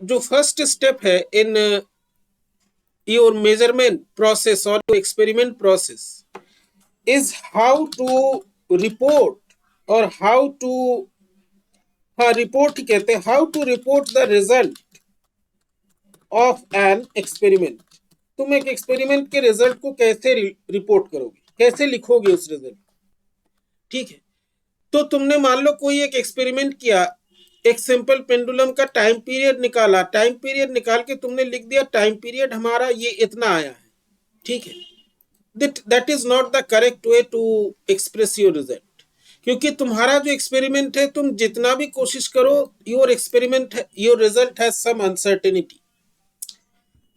जो first step है in your measurement process और experiment process is how to report और हाउ टू, हाँ रिपोर्ट ही कहते हैं, how to report the result of an experiment. तुम एक एक्सपेरिमेंट के रिजल्ट को कैसे रिपोर्ट करोगे, कैसे लिखोगे उस रिजल्ट, ठीक है। तो तुमने मान लो कोई एक एक्सपेरिमेंट किया, एक सिंपल पेंडुलम का टाइम पीरियड निकाला, टाइम पीरियड निकाल के तुमने लिख दिया टाइम पीरियड हमारा ये इतना आया है, ठीक है। That is not the correct way to express your result, क्योंकि तुम्हारा जो एक्सपेरिमेंट है तुम जितना भी कोशिश करो, your experiment, your result has some uncertainty.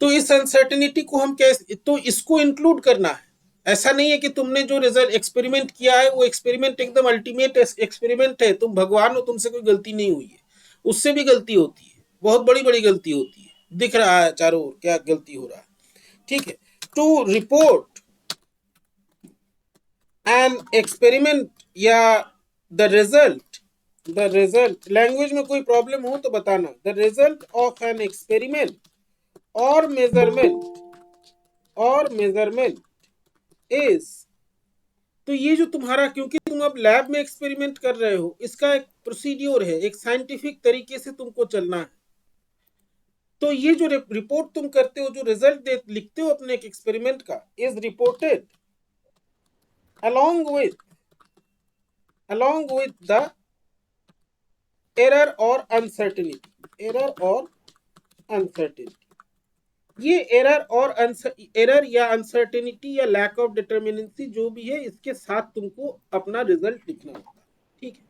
तो इस अनसर्टेनिटी को हम कैसे, तो इसको इंक्लूड करना है। ऐसा नहीं है कि तुमने जो रिजल्ट एक्सपेरिमेंट किया है वो एक्सपेरिमेंट एकदम अल्टीमेट एक्सपेरिमेंट है, तुम भगवान हो, तुमसे कोई गलती नहीं हुई है, उससे भी गलती होती है, बहुत बड़ी बड़ी गलती होती है, दिख रहा है चारों ओर क्या गलती हो रहा है, ठीक है। टू रिपोर्ट एन एक्सपेरिमेंट या द रिजल्ट लैंग्वेज में कोई प्रॉब्लम हो तो बताना, the result of an experiment और मेजरमेंट इज, तो ये जो तुम्हारा, क्योंकि तुम अब लैब में एक्सपेरिमेंट कर रहे हो, इसका एक प्रोसीड्योर है, एक साइंटिफिक तरीके से तुमको चलना है। तो ये जो रिपोर्ट तुम करते हो, जो रिजल्ट लिखते हो अपने एक एक्सपेरिमेंट का, is reported along with the error or uncertainty। ये एरर या अनसर्टेनिटी या लैक ऑफ डिटर्मिनेंसी जो भी है, इसके साथ तुमको अपना रिजल्ट लिखना होगा, ठीक है।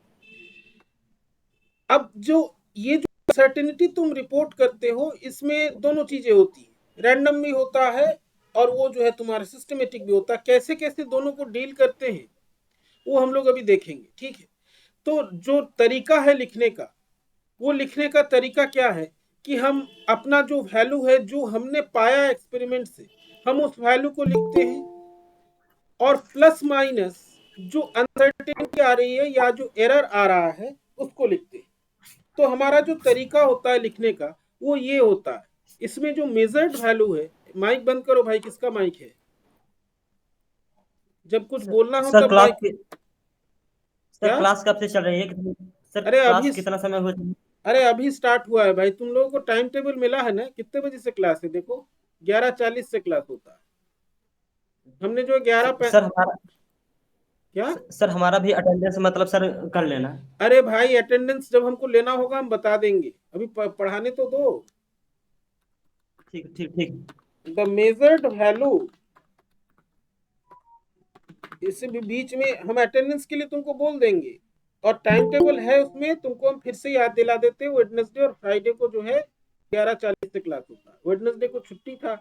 अब जो ये जो अनसर्टेनिटी तुम रिपोर्ट करते हो, इसमें दोनों चीजें होती है, रैंडम भी होता है और वो जो है तुम्हारा सिस्टमेटिक भी होता है। कैसे कैसे दोनों को डील करते हैं वो हम लोग अभी देखेंगे, ठीक है। तो जो तरीका है लिखने का, वो लिखने का तरीका क्या है कि हम अपना जो वैल्यू है, जो हमने पाया एक्सपेरिमेंट से, हम उस वैल्यू को लिखते हैं और प्लस माइनस जो अनसर्टेनिटी आ रही है या जो एरर आ रहा है उसको लिखते हैं। तो हमारा जो तरीका होता है लिखने का वो ये होता है। इसमें जो मेजर्ड वैल्यू है, माइक बंद करो भाई, किसका माइक है, जब कुछ बोलना हो सर तब क्लास माइक। सर क्या? क्लास कब से चल रही है? सर अरे क्लास अभी, कितना समय हुआ? अरे अभी स्टार्ट हुआ है भाई, तुम लोगों को टाइम टेबल मिला है ना, कितने बजे से क्लास है, देखो 11:40 से क्लास होता है। हमने जो 11 सर हमारा क्या? सर हमारा भी अटेंडेंस मतलब सर कर लेना। अरे भाई अटेंडेंस जब हमको लेना होगा हम बता देंगे, अभी पढ़ाने तो दो। ठीक ठीक ठीक। द मेजर्ड वैल्यू, इससे भी बीच में हम अटेंडेंस के लिए तुमको बोल देंगे, और टाइम टेबल है उसमें, तुमको हम फिर से याद दिला देते हैं। वेडनेसडे और फ्राइडे को जो है 11:40 से क्लास होता है। वेडनेसडे को छुट्टी था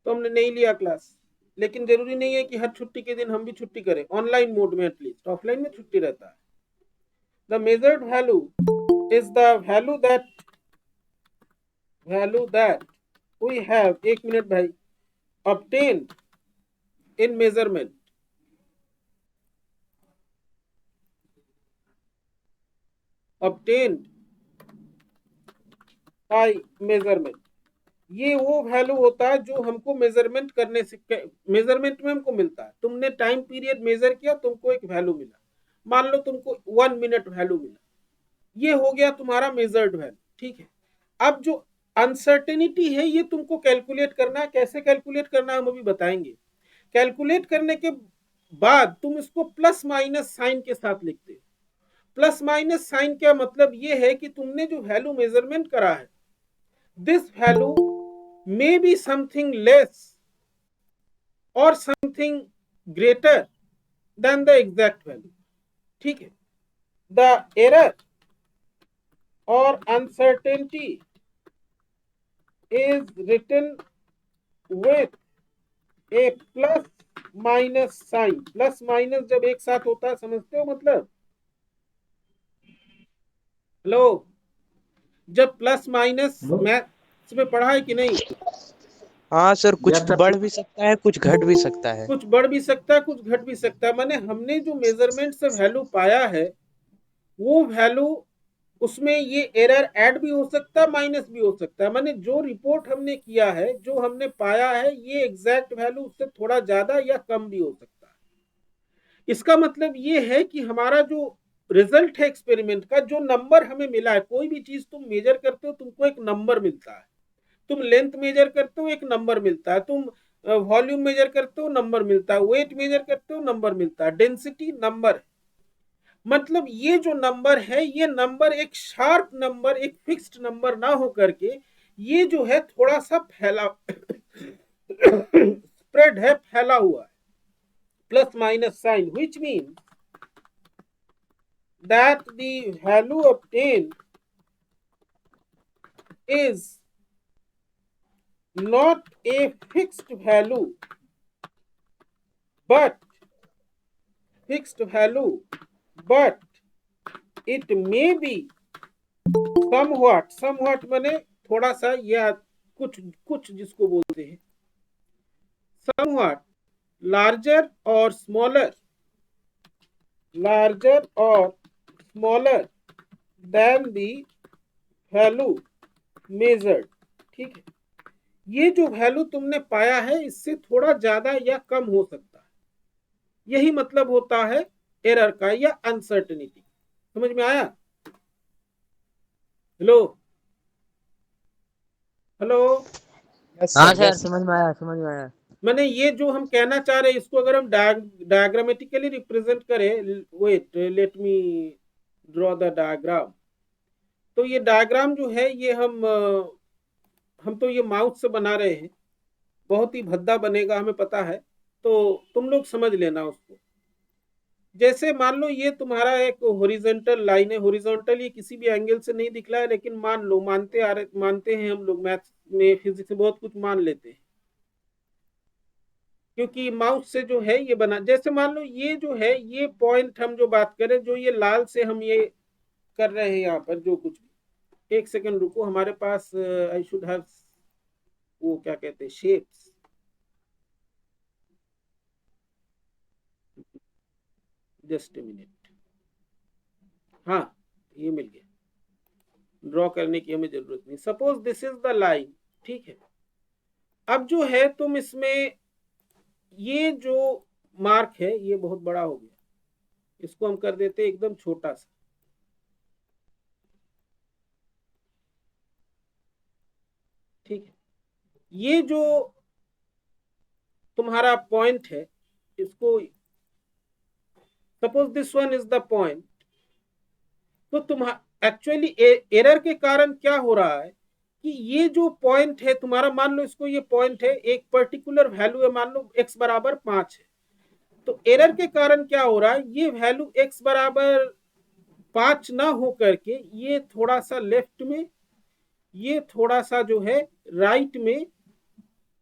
तो हमने नहीं लिया क्लास, लेकिन जरूरी नहीं है कि हर छुट्टी के दिन हम भी छुट्टी करें, ऑनलाइन मोड में एटलीस्ट, ऑफलाइन में छुट्टी रहता है। The measured value is the value that we have, एक मिनट भाई, obtained in measurement, obtained by measurement। ये वो वैल्यू होता है जो हमको मेजरमेंट करने से, मेजरमेंट में हमको मिलता है। तुमने टाइम पीरियड मेजर किया, तुमको एक वैल्यू मिला, मान लो तुमको 1 मिनट वैल्यू मिला, ये हो गया तुम्हारा मेजर्ड वैल्यू, ठीक है। अब जो अनसर्टेनिटी है ये तुमको कैलकुलेट करना है। कैसे कैलकुलेट करना है हम अभी बताएंगे। कैलकुलेट करने के बाद तुम इसको प्लस माइनस साइन के साथ लिखते हो। प्लस माइनस साइन का मतलब ये है कि तुमने जो वैल्यू मेजरमेंट करा है, this value may be something less or something greater than the exact value, ठीक है। the error or uncertainty is written with a plus minus sign। Plus minus जब एक साथ होता है, समझते हो मतलब, हेलो, जब प्लस माइनस मैथ्स में पढ़ा है कि नहीं? हाँ सर, कुछ बढ़ भी सकता है, कुछ घट भी सकता है। कुछ बढ़ भी सकता है, कुछ घट भी सकता है। माने हमने जो मेजरमेंट से वैल्यू पाया है, वो वैल्यू उसमें ये एरर ऐड भी हो सकता है, माइनस भी हो सकता है। माने जो रिपोर्ट हमने किया है, जो हमने पाया है, ये एग्जैक्ट वैल्यू उससे थोड़ा ज्यादा या कम भी हो सकता है। इसका मतलब ये है कि हमारा जो रिजल्ट है एक्सपेरिमेंट का, जो नंबर हमें मिला है, कोई भी चीज तुम मेजर करते हो तुमको एक नंबर मिलता है। तुम लेंथ मेजर करते हो एक नंबर मिलता है, तुम वॉल्यूम मेजर करते हो नंबर मिलता है, वेट मेजर करते हो नंबर मिलता है, डेंसिटी नंबर है। मतलब ये जो नंबर है, ये नंबर एक शार्प नंबर, एक फिक्स्ड नंबर ना हो करके ये जो है थोड़ा सा फैला स्प्रेड है, फैला हुआ है, plus minus sign, which means that the value obtained is not a fixed value, but it may be somewhat माने थोड़ा सा, या कुछ कुछ जिसको बोलते हैं, somewhat larger or smaller than the value measured। ठीक है, ये जो वैल्यू तुमने पाया है इससे थोड़ा ज्यादा या कम हो सकता है, यही मतलब होता है एरर का या अनसर्टेनिटी। समझ में आया? Hello hello. यस हाँ सर, सर, यस। समझ में आया, समझ में आया। मैंने ये जो हम कहना चाह रहे हैं इसको अगर हम डायग्रामेटिकली रिप्रेजेंट करें, wait let me draw the diagram. तो ये डायग्राम जो है ये हम तो ये माउथ से बना रहे हैं, बहुत ही भद्दा बनेगा हमें पता है, तो तुम लोग समझ लेना उसको। जैसे मान लो ये तुम्हारा एक हॉरिजॉन्टल लाइन है, हॉरिजॉन्टल ये किसी भी एंगल से नहीं दिख रहा है, लेकिन मान लो, मानते हैं हम लोग, मैथ्स में फिजिक्स में बहुत कुछ मान लेते हैं, क्योंकि माउस से जो है ये बना, जैसे मान लो ये जो है, ये पॉइंट हम जो बात करें, जो ये लाल से हम ये कर रहे हैं यहाँ पर जो कुछ भी, एक सेकंड रुको, हमारे पास आई शुड हैव वो क्या कहते हैं, शेप्स। जस्ट ए मिनट, हाँ ये मिल गया, ड्रॉ करने की हमें जरूरत नहीं। Suppose this is the line, ठीक है। अब जो है तुम इसमें ये जो मार्क है ये बहुत बड़ा हो गया, इसको हम कर देते एकदम छोटा सा, ठीक है। ये जो तुम्हारा पॉइंट है, इसको suppose this one is the point, तो तुम एक्चुअली एरर के कारण क्या हो रहा है कि ये जो पॉइंट है तुम्हारा, मान लो इसको ये पॉइंट है, एक पर्टिकुलर वैल्यू है, मान लो x बराबर 5 है, तो एरर के कारण क्या हो रहा है, ये वैल्यू x बराबर 5 ना हो करके ये थोड़ा सा लेफ्ट में, ये थोड़ा सा जो है राइट में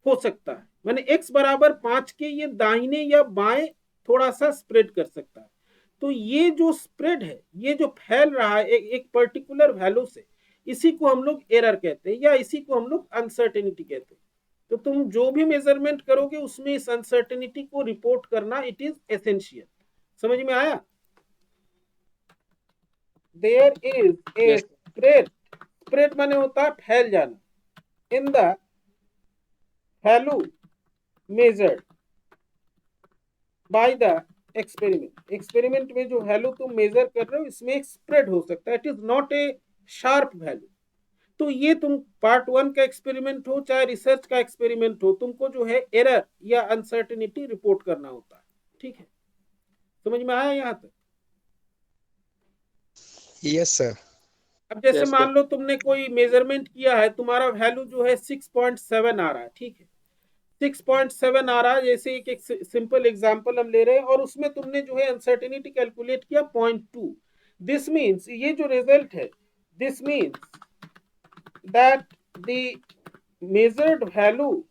हो सकता है। माने x बराबर 5 के ये दाहिने या बाएं थोड़ा सा स्प्रेड कर सकता है। तो ये जो स्प्रेड है, ये जो फैल रहा है एक पर्टिकुलर वैल्यू से, इसी को हम लोग एरर कहते हैं, या इसी को हम लोग अनसर्टेनिटी कहते हैं। तो तुम जो भी मेजरमेंट करोगे उसमें इस अनसर्टेनिटी को रिपोर्ट करना, इट इज एसेंशियल। समझ में आया? There is a spread, spread माने होता है फैल जाना, in the value measured by the experiment. एक्सपेरिमेंट में जो वैल्यू तुम मेजर कर रहे हो इसमें एक स्प्रेड हो सकता है, it is not a sharp value. तो ये तुम पार्ट 1 का एक्सपेरिमेंट हो चाहे रिसर्च का एक्सपेरिमेंट हो, तुमको जो है एरर या अनसर्टेनिटी रिपोर्ट करना होता है। ठीक है, समझ में आया यहाँ तक? Yes sir. अब जैसे Yes, sir. मान लो तुमने कोई मेजरमेंट किया है, तुम्हारा वैल्यू जो है 6.7 आ रहा है, ठीक है, 6.7 आ रहा है, जैसे एक सिंपल एग्जांपल हम ले रहे हैं, और उसमें तुमने जो है अनसर्टेनिटी कैलकुलेट किया 0.2। दिस मीन्स, ये जो रिजल्ट है, this means that the measured value,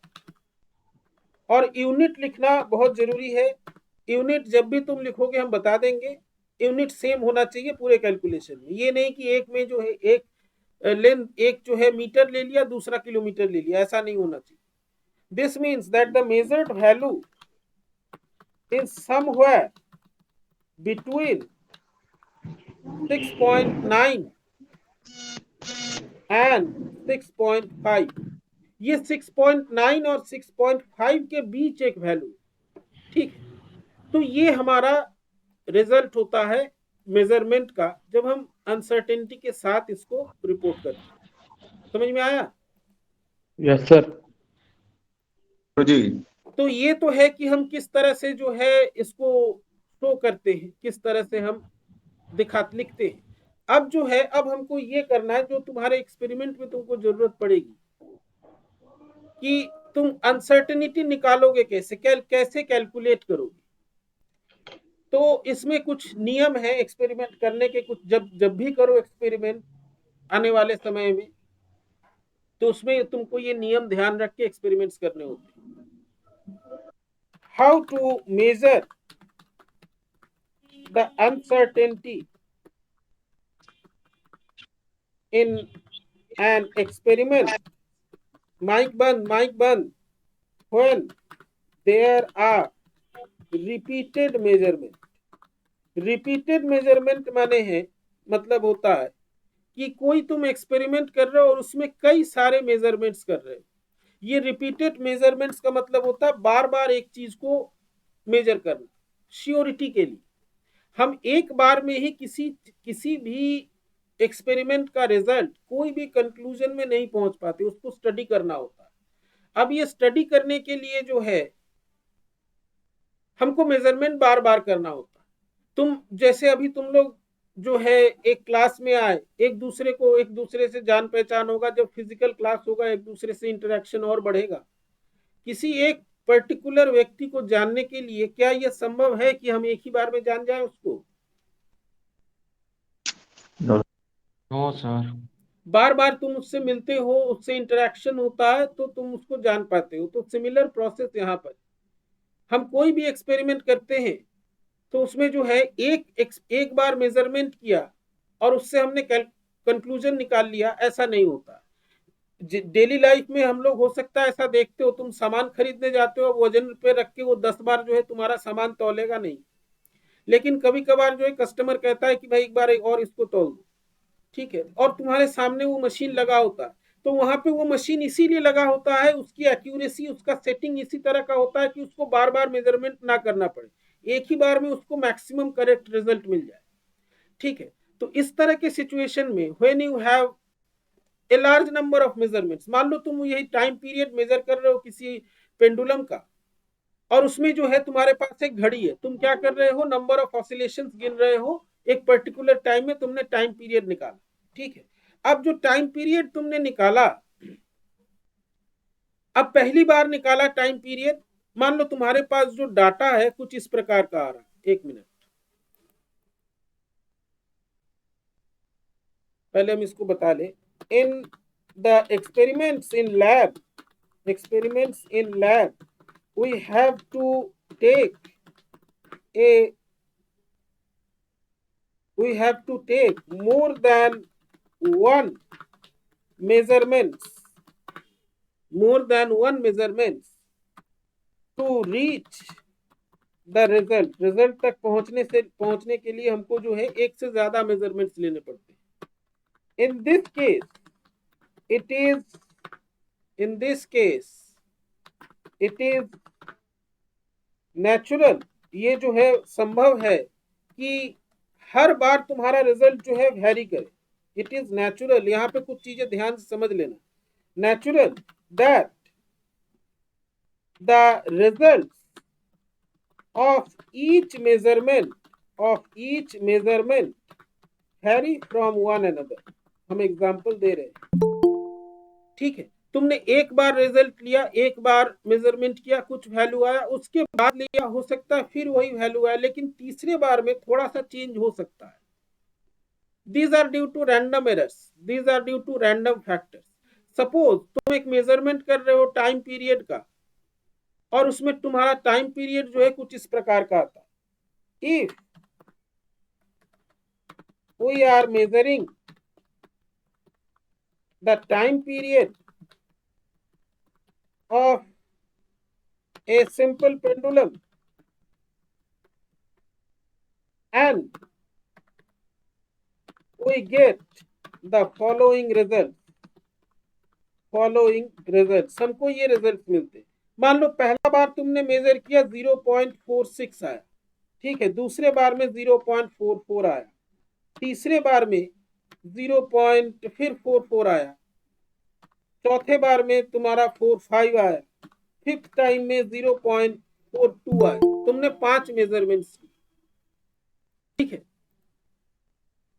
और यूनिट लिखना बहुत जरूरी है। यूनिट जब भी तुम लिखोगे हम बता देंगे, यूनिट सेम होना चाहिए पूरे कैलकुलेशन में। ये नहीं कि एक में जो है एक लेंथ, एक जो है मीटर ले लिया, दूसरा किलोमीटर ले लिया, ऐसा नहीं होना चाहिए। This means that the measured value is somewhere between 6.9 and 6.5, ये 6.9 और 6.5 के बीच एक वैल्यू, ठीक है। तो ये हमारा रिजल्ट होता है मेजरमेंट का, जब हम अनसर्टेनिटी के साथ इसको रिपोर्ट करते हैं। समझ में आया? Yes sir. जी। तो ये तो है कि हम किस तरह से जो है इसको शो करते हैं, किस तरह से हम लिखते हैं। अब जो है, अब हमको ये करना है, जो तुम्हारे एक्सपेरिमेंट में तुमको जरूरत पड़ेगी कि तुम अनसर्टेनिटी निकालोगे कैसे, कैसे कैलकुलेट करोगे। तो इसमें कुछ नियम है एक्सपेरिमेंट करने के, कुछ जब भी करो एक्सपेरिमेंट आने वाले समय में, तो उसमें तुमको ये नियम ध्यान रख के एक्सपेरिमेंट्स करने होते हैं। How to measure the uncertainty in an experiment, mic band, when there are repeated measurement. repeated measurement माने है, मतलब होता है कि कोई तुम एक्सपेरिमेंट कर रहे हो और उसमें कई सारे मेजरमेंट्स कर रहे हो। ये रिपीटेड मेजरमेंट्स का मतलब होता है बार बार एक चीज को मेजर करना, श्योरिटी के लिए। हम एक बार में ही किसी भी एक्सपेरिमेंट का रिजल्ट कोई भी कंक्लूजन में नहीं पहुंच पाते, उसको स्टडी करना होता है। अब ये स्टडी करने के लिए जो है हमको मेजरमेंट बार बार करना होता है। तुम जैसे अभी तुम लोग जो है एक क्लास में आए, एक दूसरे से जान पहचान होगा, जब फिजिकल क्लास होगा एक दूसरे से इंटरेक्शन और बढ़ेगा। किसी एक पर्टिकुलर व्यक्ति को जानने के लिए क्या यह संभव है कि हम एक ही बार में जान जाए उसको? No sir. बार बार तुम उससे मिलते हो, उससे इंटरेक्शन होता है, तो तुम उसको जान पाते हो। तो सिमिलर प्रोसेस यहाँ पर, हम कोई भी एक्सपेरिमेंट करते हैं तो उसमें जो है एक बार मेजरमेंट किया और उससे हमने कंक्लूजन निकाल लिया, ऐसा नहीं होता। डेली लाइफ में हम लोग हो सकता है ऐसा देखते हो, तुम सामान खरीदने जाते हो, वजन पे रख के वो 10 बार जो है तुम्हारा सामान तौलेगा नहीं, लेकिन कभी कभार जो है कस्टमर कहता है कि भाई एक बार और इसको तौल दो, ठीक है, और तुम्हारे सामने वो मशीन लगा होता है। तो वहां पे वो मशीन इसीलिए लगा होता है, उसकी एक्यूरेसी, उसका सेटिंग इसी तरह का होता है कि उसको बार बार मेजरमेंट ना करना पड़े, एक ही बार में उसको मैक्सिमम करेक्ट रिजल्ट मिल जाए, ठीक है। तो इस तरह के सिचुएशन में when you have a large number of measurements, मान लो तुम यही टाइम पीरियड मेजर कर रहे हो किसी पेंडुलम का, और उसमें जो है तुम्हारे पास एक घड़ी है, तुम क्या कर रहे हो, नंबर ऑफ ऑसिलेशंस गिन रहे हो, एक पर्टिकुलर टाइम में तुमने टाइम पीरियड निकाला, ठीक है। अब जो टाइम पीरियड तुमने निकाला, अब पहली बार निकाला टाइम पीरियड, मान लो तुम्हारे पास जो डाटा है कुछ इस प्रकार का आ रहा है। एक मिनट, पहले हम इसको बता ले। In the experiments in lab we have to take more than one measurements to reach the result तक पहुंचने के लिए हमको जो है एक से ज्यादा मेजरमेंट्स लेने पड़ते हैं। in this case it is natural, ये जो है संभव है कि हर बार तुम्हारा रिजल्ट जो है वेरी करे। इट इज नेचुरल, यहाँ पे कुछ चीजें ध्यान से समझ लेना। Natural that the result of each measurement very from one another. हम एग्जांपल दे रहे हैं, ठीक है। तुमने एक बार रिजल्ट लिया, एक बार मेजरमेंट किया, कुछ वैल्यू आया, उसके बाद लिया, हो सकता है फिर वही वैल्यू आया, लेकिन तीसरे बार में थोड़ा सा चेंज हो सकता है। These are due to random errors, these are due to random factors. Suppose तुम एक मेजरमेंट कर रहे हो टाइम पीरियड का, और उसमें तुम्हारा टाइम पीरियड जो है कुछ इस प्रकार का आता है। If we are measuring the time period of a simple pendulum and we get the following result, हमको ये रिजल्ट मिलते। मान लो पहला बार तुमने मेजर किया 0.46 आया, ठीक है, दूसरे बार में 0.44 आया, तीसरे बार में 0.44 आया, चौथे बार में तुम्हारा 45 आया, फिफ्थ टाइम में 0.42 आया। तुमने 5 मेजरमेंट्स की, ठीक है।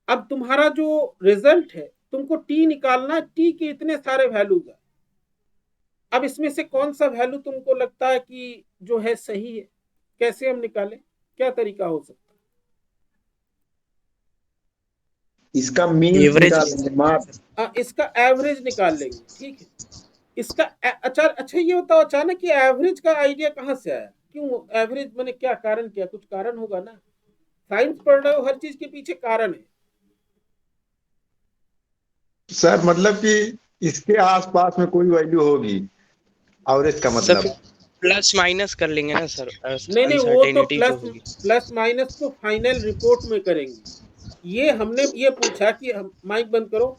अब तुम्हारा जो रिजल्ट है, तुमको टी निकालना है, टी के इतने सारे वैल्यूज है। अब इसमें से कौन सा वैल्यू तुमको लगता है कि जो है सही है, कैसे हम निकालें, क्या तरीका हो सकता इसका मीन एवरेज निकालेंगे, मार्क्स। है? इसका एवरेज निकाल लेंगे, ठीक है। इसका अच्छा ये बताओ, अचानक ये एवरेज का आइडिया कहाँ से आया? क्यों एवरेज, मैंने क्या कारण, क्या कुछ कारण होगा ना, साइंस पढ़ रहे हो, हर चीज के पीछे कारण है। सर मतलब कि इसके आसपास में कोई वैल्यू होगी, एवरेज का सर मतलब। फिर प्लस माइनस कर लेंगे ना सर, नहीं, वो तो अनसर्टेनिटी जो होगी। प्लस माइनस तो फाइनल रिपोर्ट में करेंगे। ये हमने ये पूछा कि हम, माइक बंद करो,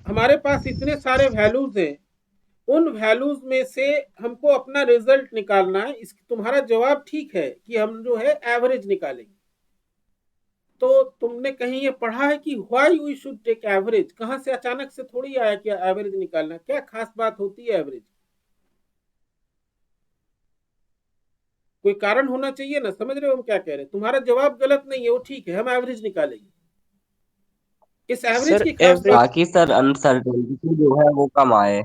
हमारे पास इतने सारे वैल्यूज हैं, उन वैल्यूज में से हमको अपना रिजल्ट निकालना है। इस तुम्हारा जवाब ठीक है कि हम जो है एवरेज निकालेंगे। तो तुमने कहीं ये पढ़ा है कि why we should take average? कहां से अचानक से थोड़ी आया कि एवरेज निकालना, क्या खास बात होती है एवरेज? कोई कारण होना चाहिए ना, समझ रहे हो हम क्या कह रहे हैं? तुम्हारा जवाब गलत नहीं है, वो ठीक है, हम एवरेज निकालेंगे। इस एवरेज सर की खास बात, एवरेज ताकि सर अनसर्टेनिटी जो है वो कम आए।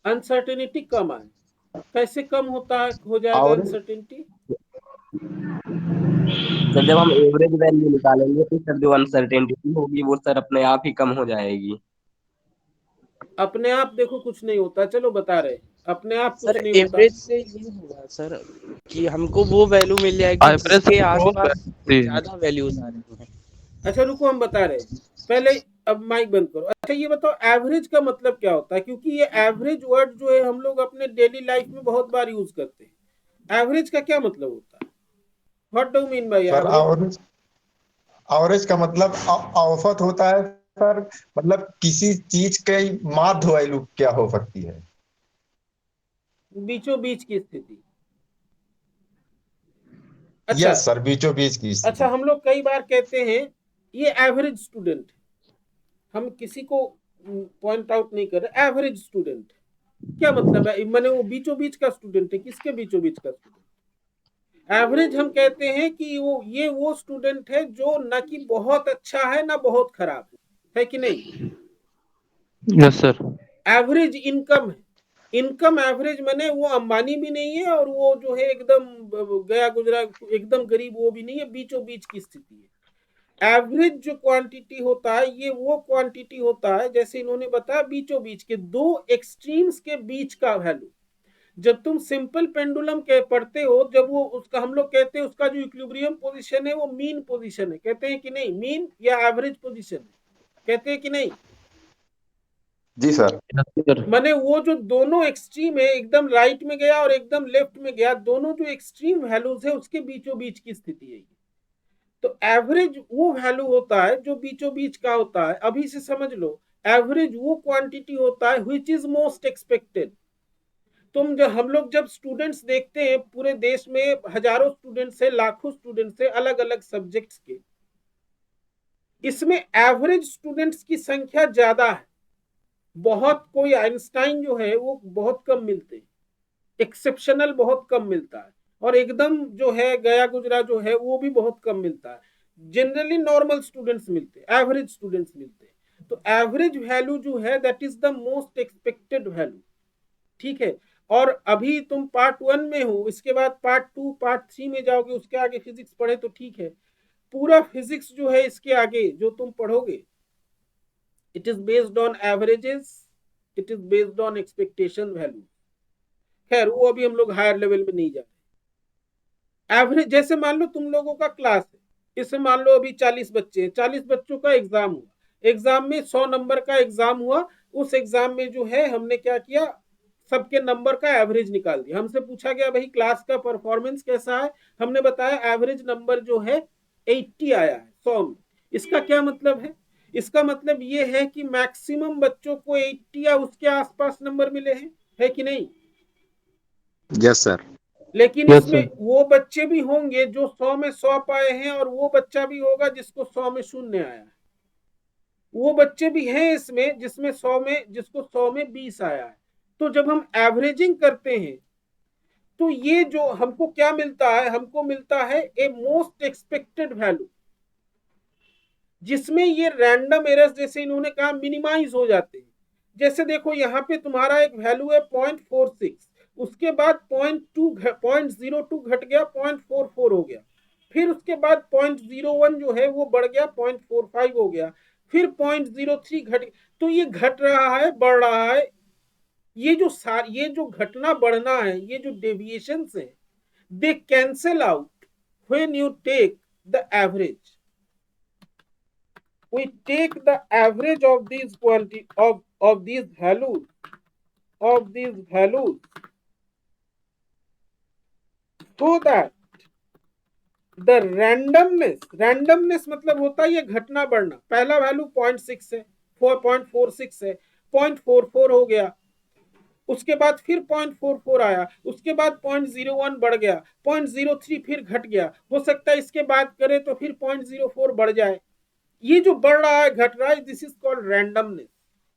अनसर्टेनिटी कम आए। कैसे कम होता है, हो जाएगा और अनसर्टेनिटी? सर जब हम एवरेज वैल्यू निकालेंगे तो सर जो अनसर्टेनिटी होगी वो सर अपने आप ही कम हो जाएगी। अपने आप देखो कुछ नहीं होता, चलो बता रहे, अपने आप सर कुछ नहीं होता। एवरेज से ये होगा सर कि हमको वो वैल्यू मिल जाएगी एवरेज जिसके बहुत आसपास वैल्यू ज्यादा वैल्यूज आ रही हैं। अच्छा रुको, हम बता रहे पहले, अब माइक बंद करो। अच्छा ये बताओ एवरेज का मतलब क्या होता है, क्योंकि ये एवरेज वर्ड जो है हम लोग अपने डेली लाइफ में बहुत बार यूज करते हैं। एवरेज का क्या मतलब होता है? What do mean by sir average? Average, average का मतलब औसत होता है सर। मतलब किसी चीज के माध्य वैल्यू क्या हो सकती है। बीचों बीच की स्थिति। अच्छा, यस सर, बीचों बीच की अच्छा स्थिति। हम लोग कई बार कहते हैं ये एवरेज स्टूडेंट, हम किसी को पॉइंट आउट नहीं कर रहे, एवरेज स्टूडेंट क्या मतलब है? मैंने वो बीचों बीच का स्टूडेंट है, किसके बीचों बीच का स्टूडेंट? एवरेज हम कहते हैं कि वो स्टूडेंट है जो ना कि बहुत अच्छा है ना बहुत खराब है कि नहीं? Yes sir. एवरेज इनकम है, इनकम एवरेज माने वो अंबानी भी नहीं है और वो जो है एकदम गया गुजरा एकदम गरीब वो भी नहीं है, बीचों बीच की स्थिति है। एवरेज जो क्वांटिटी होता है ये वो क्वांटिटी होता है, जैसे इन्होंने बताया, बीचों बीच के दो एक्सट्रीम्स के बीच का वैल्यू। जब तुम सिंपल पेंडुलम के पढ़ते हो, जब वो उसका हम लोग कहते हैं उसका जो इक्विलिब्रियम पोजीशन है वो मीन पोजीशन है, कहते हैं कि नहीं? मीन या एवरेज पोजीशन है, कहते हैं कि नहीं? जी सर। Yes sir. माने वो जो दोनों एक्सट्रीम है, एकदम राइट में गया और एकदम लेफ्ट में गया, दोनों जो एक्सट्रीम वैल्यूज है उसके बीचों बीच की स्थिति है। तो एवरेज वो वैल्यू होता है जो बीचों बीच का होता है। अभी से समझ लो, एवरेज वो क्वांटिटी होता है व्हिच इज मोस्ट एक्सपेक्टेड। तुम जब हम लोग जब स्टूडेंट्स देखते हैं, पूरे देश में हजारों स्टूडेंट्स है, लाखों स्टूडेंट्स है अलग अलग सब्जेक्ट्स के, इसमें एवरेज स्टूडेंट्स की संख्या ज्यादा है। बहुत कोई आइंस्टाइन जो है वो बहुत कम मिलते हैं, एक्सेप्शनल बहुत कम मिलता है, और एकदम जो है गया गुजरा जो है वो भी बहुत कम मिलता है। जनरली नॉर्मल स्टूडेंट्स मिलते हैं, एवरेज स्टूडेंट्स मिलते हैं। तो एवरेज वैल्यू जो है that is the most expected value, ठीक है। और अभी तुम पार्ट 1 में हो, इसके बाद पार्ट 2 पार्ट 3 में जाओगे, उसके आगे फिजिक्स पढ़े तो ठीक है। पूरा फिजिक्स जो है इसके आगे जो तुम पढ़ोगे, it is based on averages, it is based on expectation value. खैर वो अभी हम लोग हायर लेवल में नहीं जाते। एवरेज जैसे मान लो तुम लोगों का क्लास है, इसमें मान लो अभी 40 बच्चे हैं, 40 बच्चों का एग्जाम हुआ, एग्जाम में 100 नंबर का एग्जाम हुआ। उस एग्जाम में जो है हमने क्या किया, सबके नंबर का एवरेज निकाल दिया। हमसे पूछा गया भाई क्लास का परफॉर्मेंस कैसा है, हमने बताया एवरेज नंबर जो है 80 आया है 100 में। इसका क्या मतलब है? इसका मतलब ये है कि मैक्सिमम बच्चों को 80 या उसके आसपास नंबर मिले हैं, है कि नहीं? Yes sir. लेकिन Yes, इसमें sir. वो बच्चे भी होंगे जो 100 में 100 पाए हैं, और वो बच्चा भी होगा जिसको 100 में 0 आया है। वो बच्चे भी हैं इसमें जिसमें 100 में, जिसको 100 में 20 आया है। तो जब हम एवरेजिंग करते हैं तो ये जो हमको क्या मिलता है, हमको मिलता है ए मोस्ट एक्सपेक्टेड वैल्यू, जिसमें ये रैंडम एरर्स जैसे इन्होंने कहा मिनिमाइज हो जाते हैं। जैसे देखो यहाँ पे तुम्हारा एक वैल्यू है 0.46, उसके बाद 0.02 घट गया 0.44 हो गया, फिर उसके बाद 0.01 जो है वो बढ़ गया 0.45 हो गया, फिर 0.03 घट गया। तो ये घट रहा है, बढ़ रहा है। ये जो घटना बढ़ना है, ये जो डेविएशंस है, they cancel out when you take the average. We take the average of these quantity of these values so that the randomness मतलब होता है ये घटना बढ़ना। पहला वैल्यू 0.6 है, 4.46 है, 0.44 हो गया, उसके बाद फिर 0.44 आया, उसके बाद 0.01 बढ़ गया, 0.03 फिर घट गया, हो सकता है इसके बाद करे तो फिर 0.04 बढ़ जाए। ये जो बढ़ रहा है, घट रहा है, दिस इज कॉल्ड रैंडमनेस।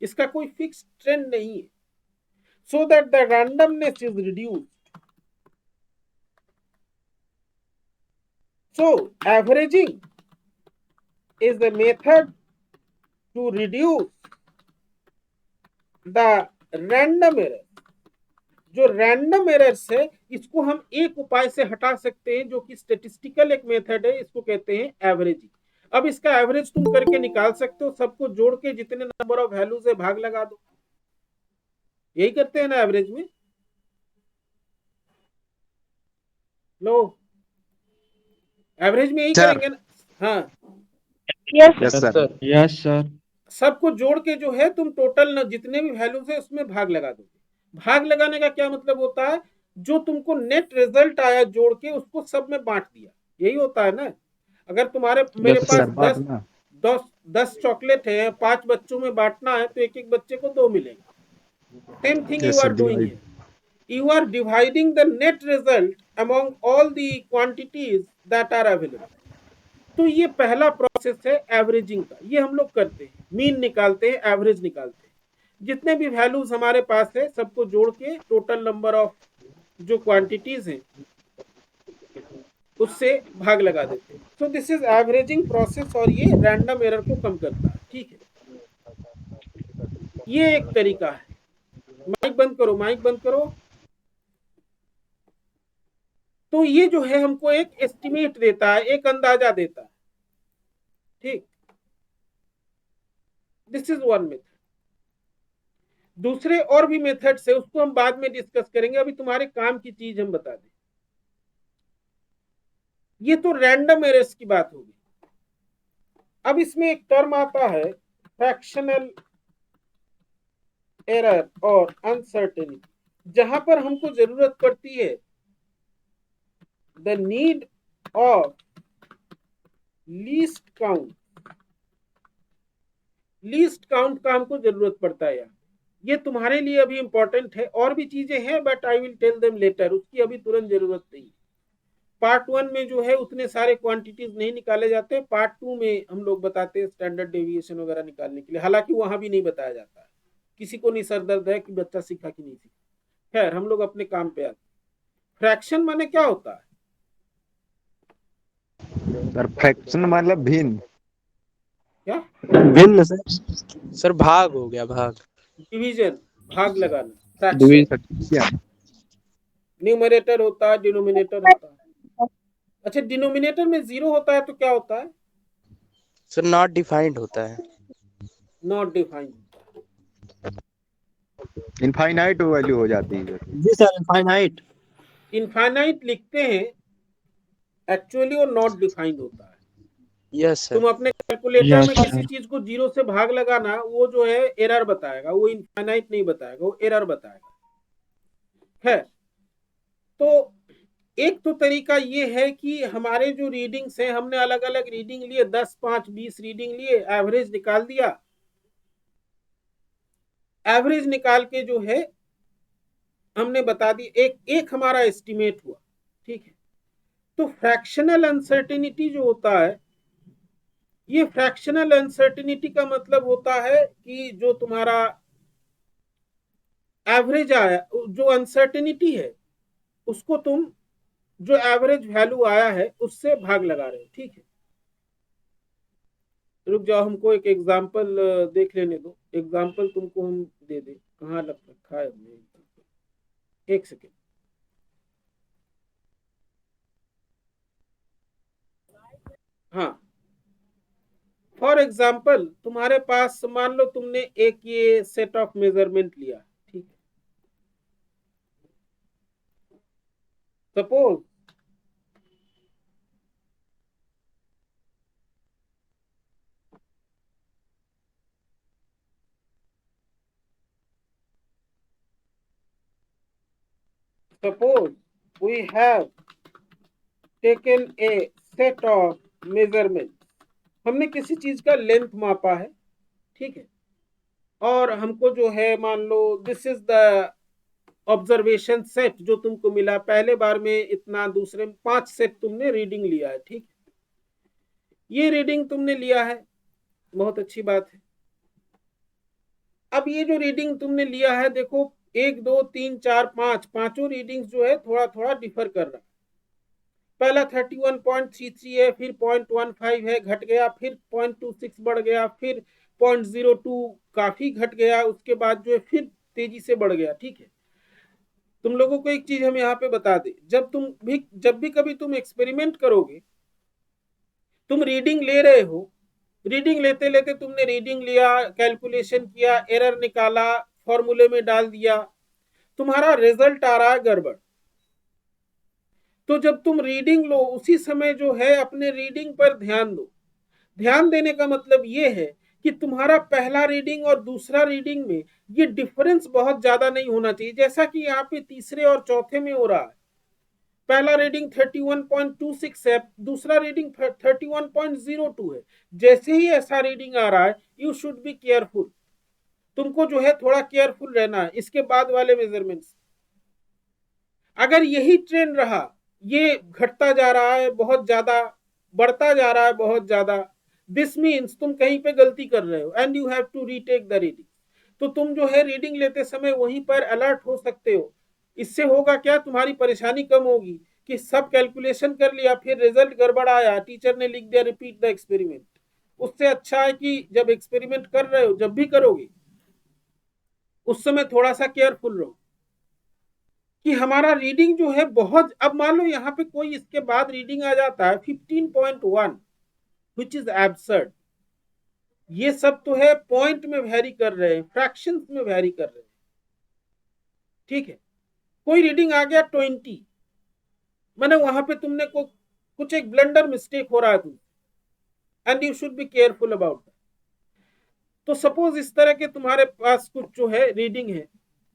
इसका कोई फिक्स ट्रेंड नहीं है। So that the randomness is reduced. So averaging is the method to reduce the random error। जो रैंडम एरर्स है इसको हम एक उपाय से हटा सकते हैं, जो कि स्टेटिस्टिकल एक मेथड है, इसको कहते हैं एवरेजिंग। अब इसका एवरेज तुम करके निकाल सकते हो, सबको जोड़ के जितने नंबर ऑफ वैल्यूज है भाग लगा दो। यही करते हैं ना एवरेज में। लो, एवरेज में यही सर। करेंगे ना। हाँ, यस सर। Yes, sir. सबको जोड़ के जो है तुम टोटल जितने भी वैल्यूज है उसमें भाग लगा दोगे। भाग लगाने का क्या मतलब होता है, जो तुमको नेट रिजल्ट आया जोड़ के उसको सब में बांट दिया, यही होता है ना। अगर तुम्हारे मेरे Yes, पास sir. 10 चॉकलेट है, 5 बच्चों में बांटना है, तो एक एक बच्चे को 2 मिलेंगे। Same thing you yes are sir. Doing here, you are dividing the net result among all the quantities that are available। तो ये पहला प्रोसेस है एवरेजिंग का, ये हम लोग करते हैं, मीन निकालते हैं, एवरेज निकालते हैं। जितने भी वैल्यूज हमारे पास है सबको जोड़ के टोटल नंबर ऑफ जो क्वांटिटीज हैं उससे भाग लगा देते हैं। सो दिस इज एवरेजिंग प्रोसेस, और ये रैंडम एरर को कम करता है। ठीक है, ये एक तरीका है। माइक बंद करो, माइक बंद करो। तो ये जो है हमको एक एस्टिमेट देता है, एक अंदाजा देता है। ठीक, दिस इज वन मेथड। दूसरे और भी मेथड्स है, उसको हम बाद में डिस्कस करेंगे, अभी तुम्हारे काम की चीज हम बता दें। ये तो रैंडम एरर्स की बात होगी। अब इसमें एक टर्म आता है फ्रैक्शनल एरर और अनसर्टेनिटी, जहां पर हमको जरूरत पड़ती है the need of least count. Least count का हमको जरूरत पड़ता है यार। ये तुम्हारे लिए अभी इंपॉर्टेंट है, और भी चीजें हैं but I will tell them later, उसकी अभी तुरंत जरूरत नहीं। पार्ट 1 में जो है उतने सारे क्वांटिटीज नहीं निकाले जाते, पार्ट 2 में हम लोग बताते हैं स्टैंडर्ड डेविएशन वगैरह निकालने के लिए, हालांकि वहां भी नहीं बताया जाता है। किसी को नहीं सर दर्द है कि बच्चा सीखा कि नहीं सीखा। खैर, हम लोग अपने काम पे आते। फ्रैक्शन माने क्या होता है? सर फ्रैक्शन मतलब भिन्न। क्या? भिन्न सर भाग हो गया, भाग। डिवीजन, भाग लगाना, फ्रैक्शन। Division. न्यूमरेटर होता है, डिनोमिनेटर होता है। अच्छा, डिनोमिनेटर में 0 होता है तो क्या होता है? सर नॉट डिफाइंड होता है। Not defined. इनफाइनाइट वैल्यू हो जाती है। जी सर, इनफाइनाइट। इनफाइनाइट लिखते हैं, एक्चुअली वो नॉट डिफाइंड होता है। यस तुम सर। अपने कैलकुलेटर Yes, में sir. किसी चीज को 0 से भाग लगाना, वो जो है एरर बताएगा, वो इनफाइनाइट नहीं बताएगा, वो एरर बताएगा। है तो एक तो तरीका ये है कि हमारे जो रीडिंग्स हैं, हमने अलग अलग रीडिंग लिए, 10, 5, 20 रीडिंग लिए, एवरेज निकाल दिया। एवरेज निकाल के जो है हमने बता दी, एक हमारा एस्टिमेट हुआ, ठीक है। तो फ्रैक्शनल अनसर्टेनिटी जो होता है, ये फ्रैक्शनल अनसर्टेनिटी का मतलब होता है कि जो तुम्हारा एवरेज आया, जो अनसर्टेनिटी है उसको तुम जो एवरेज वैल्यू आया है उससे भाग लगा रहे हो, ठीक है। रुक जाओ, हमको एक एग्जांपल देख लेने दो। एग्जांपल तुमको हम दे दे, कहाँ लग रखा है हमने example? एक सेकेंड। हाँ, फॉर एग्जाम्पल तुम्हारे पास मान लो तुमने एक ये सेट ऑफ मेजरमेंट लिया, ठीक है। Suppose we have taken a set of measurements, हमने किसी चीज का लेंथ मापा है, ठीक है। और हमको जो है मान लो this is the observation set जो तुमको मिला, पहले बार में इतना, दूसरे में 5 सेट तुमने रीडिंग लिया है, ठीक है। ये रीडिंग तुमने लिया है, बहुत अच्छी बात है। अब ये जो रीडिंग तुमने लिया है, देखो 1, 2, 3, 4, 5, पांचों रीडिंग्स जो है थोड़ा थोड़ा डिफर कर रहा है। पहला 31.33 है, फिर 0.15 है, घट गया, फिर 0.26 बढ़ गया, फिर 0.02 काफी घट गया, उसके बाद जो है फिर तेजी से बढ़ गया, ठीक है। तुम लोगों को एक चीज हम यहाँ पे बता दें, जब भी कभी तुम एक्सपेरिमेंट करोगे, तुम रीडिंग ले रहे हो, रीडिंग लेते लेते तुमने रीडिंग लिया, कैलकुलेशन किया, एरर निकाला, फॉर्मूले में डाल दिया, तुम्हारा रिजल्ट आ रहा है गड़बड़। तो जब तुम रीडिंग लो, उसी समय जो है अपने रीडिंग पर ध्यान दो। ध्यान देने का मतलब ये है कि तुम्हारा पहला रीडिंग और दूसरा रीडिंग में ये डिफरेंस बहुत ज्यादा नहीं होना चाहिए, जैसा कि यहाँ पे तीसरे और चौथे में हो रहा है। पहला रीडिंग 31.26 है, दूसरा रीडिंग 31.02 है। जैसे ही ऐसा रीडिंग आ रहा है, यू शुड बी केयरफुल, तुमको जो है थोड़ा केयरफुल रहना है इसके बाद वाले मेजरमेंट्स। अगर यही ट्रेंड रहा, ये घटता जा रहा है बहुत ज्यादा, बढ़ता जा रहा है बहुत ज्यादा, दिस मीन्स तुम कहीं पे गलती कर रहे हो and you have to retake the reading. तो तुम जो है रीडिंग लेते समय वहीं पर अलर्ट हो सकते हो। इससे होगा क्या, तुम्हारी परेशानी कम होगी कि सब कैलकुलेशन कर लिया, फिर रिजल्ट गड़बड़ आया, टीचर ने लिख दिया रिपीट द एक्सपेरिमेंट। उससे अच्छा है कि जब एक्सपेरिमेंट कर रहे हो, जब भी करोगे उस समय थोड़ा सा केयरफुल रहो कि हमारा रीडिंग जो है बहुत, अब मान लो यहाँ पे कोई इसके बाद रीडिंग आ जाता है 15.1, विच इज एब्सर्ड। ये सब तो है पॉइंट में वेरी कर रहे हैं, फ्रैक्शंस में वेरी कर रहे हैं, ठीक है। कोई रीडिंग आ गया 20, माने वहां पे तुमने कुछ एक ब्लंडर मिस्टेक हो रहा है तुम, and you should be careful about that. तो सपोज इस तरह के तुम्हारे पास कुछ जो है रीडिंग है,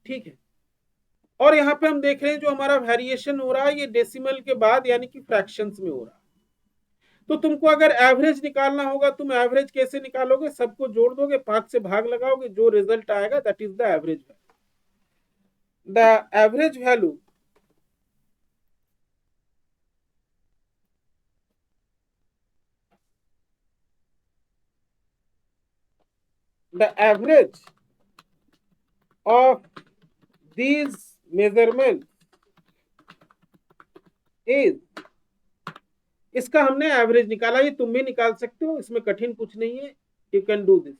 ठीक है। और यहाँ पे हम देख रहे हैं जो हमारा वेरिएशन हो रहा है ये डेसिमल के बाद यानी कि फ्रैक्शंस में हो रहा है। तो तुमको अगर एवरेज निकालना होगा, तुम एवरेज कैसे निकालोगे, सबको जोड़ दोगे, 5 से भाग लगाओगे, जो रिजल्ट आएगा that is the average value. The average value the average of these measurements is, इसका हमने एवरेज निकाला, ये तुम भी निकाल सकते हो, इसमें कठिन कुछ नहीं है, यू कैन डू दिस।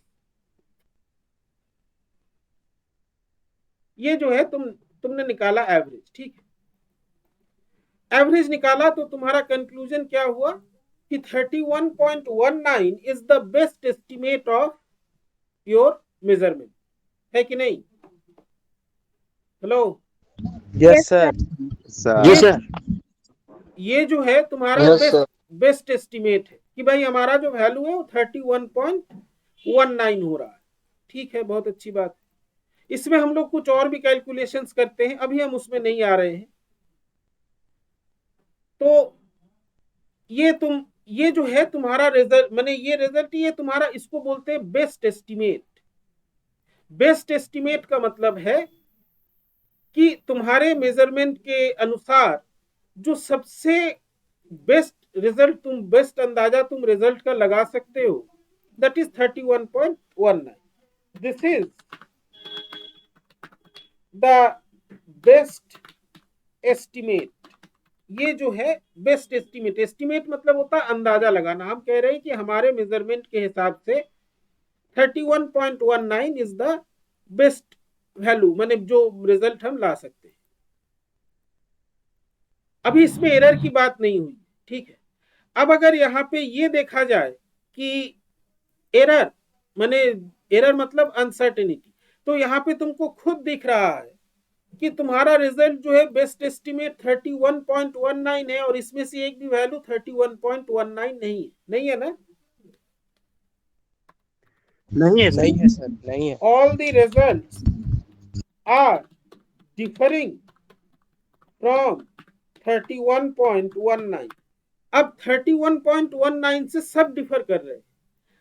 ये जो है तुमने निकाला एवरेज, ठीक है। एवरेज निकाला तो तुम्हारा कंक्लूजन क्या हुआ कि 31.19 is the best estimate of your measurement, है कि नहीं? Hello, yes sir. जी सर। ये जो है तुम्हारा बेस्ट एस्टिमेट है कि भाई हमारा जो वैल्यू है वो 31.19 हो रहा है, ठीक है, बहुत अच्छी बात है। इसमें हम लोग कुछ और भी कैलकुलेशंस करते हैं, अभी हम उसमें नहीं आ रहे हैं। तो ये जो है तुम्हारा रिजल्ट, माने ये रिजल्ट, ये तुम्हारा, इसको बोलते हैं बेस्ट एस्टिमेट। बेस्ट एस्टिमेट का मतलब है कि तुम्हारे मेजरमेंट के अनुसार जो सबसे बेस्ट रिजल्ट, तुम बेस्ट अंदाजा तुम रिजल्ट का लगा सकते हो, that is 31.19। This is the best estimate. ये जो है बेस्ट एस्टिमेट, एस्टिमेट मतलब होता है अंदाजा लगाना। हम कह रहे हैं कि हमारे मेजरमेंट के हिसाब से 31.19 इज द बेस्ट वैल्यू, माने जो रिजल्ट हम ला सकते हैं। अभी इसमें एरर की बात नहीं हुई, ठीक है। अब अगर यहाँ पे ये देखा जाए कि एरर, माने एरर मतलब अनसर्टेनिटी, तो यहाँ पे तुमको खुद दिख रहा है कि तुम्हारा रिजल्ट जो है बेस्ट एस्टिमेट 31.19 है, और इसमें से एक भी वैल्यू 31.19 नहीं है, नहीं है ना? नहीं है सर। नहीं है सर, नहीं है। All the results are differing from 31.19। अब 31.19 से सब डिफर कर रहे हैं,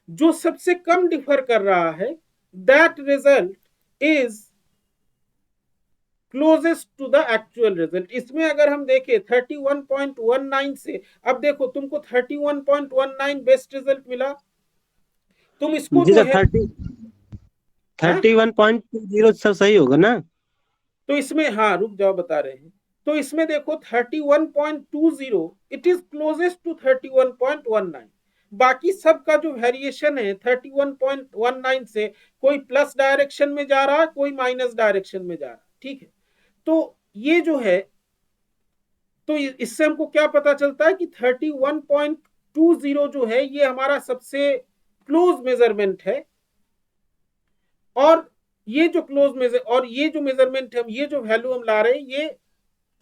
जो सबसे कम डिफर कर रहा है that result is closest to the actual result. इसमें अगर हम देखें 31.19 से, अब देखो तुमको 31.19 बेस्ट रिजल्ट मिला, तुम इसको जी जो सर, है 31.20 सब सही होगा ना? तो इसमें, हाँ रुक जाओ बता रहे हैं, तो इसमें देखो 31.20 इट इज क्लोजेस्ट टू 31.19। बाकी सब का जो वेरिएशन है 31.19 से, कोई प्लस डायरेक्शन में जा रहा है, कोई माइनस डायरेक्शन में जा रहा है, ठीक है। तो ये जो है, तो इससे हमको क्या पता चलता है कि 31.20 जो है ये हमारा सबसे क्लोज मेजरमेंट है, और ये जो क्लोज मेजर, और ये जो मेजरमेंट है, ये जो वैल्यू हम ला रहे हैं, ये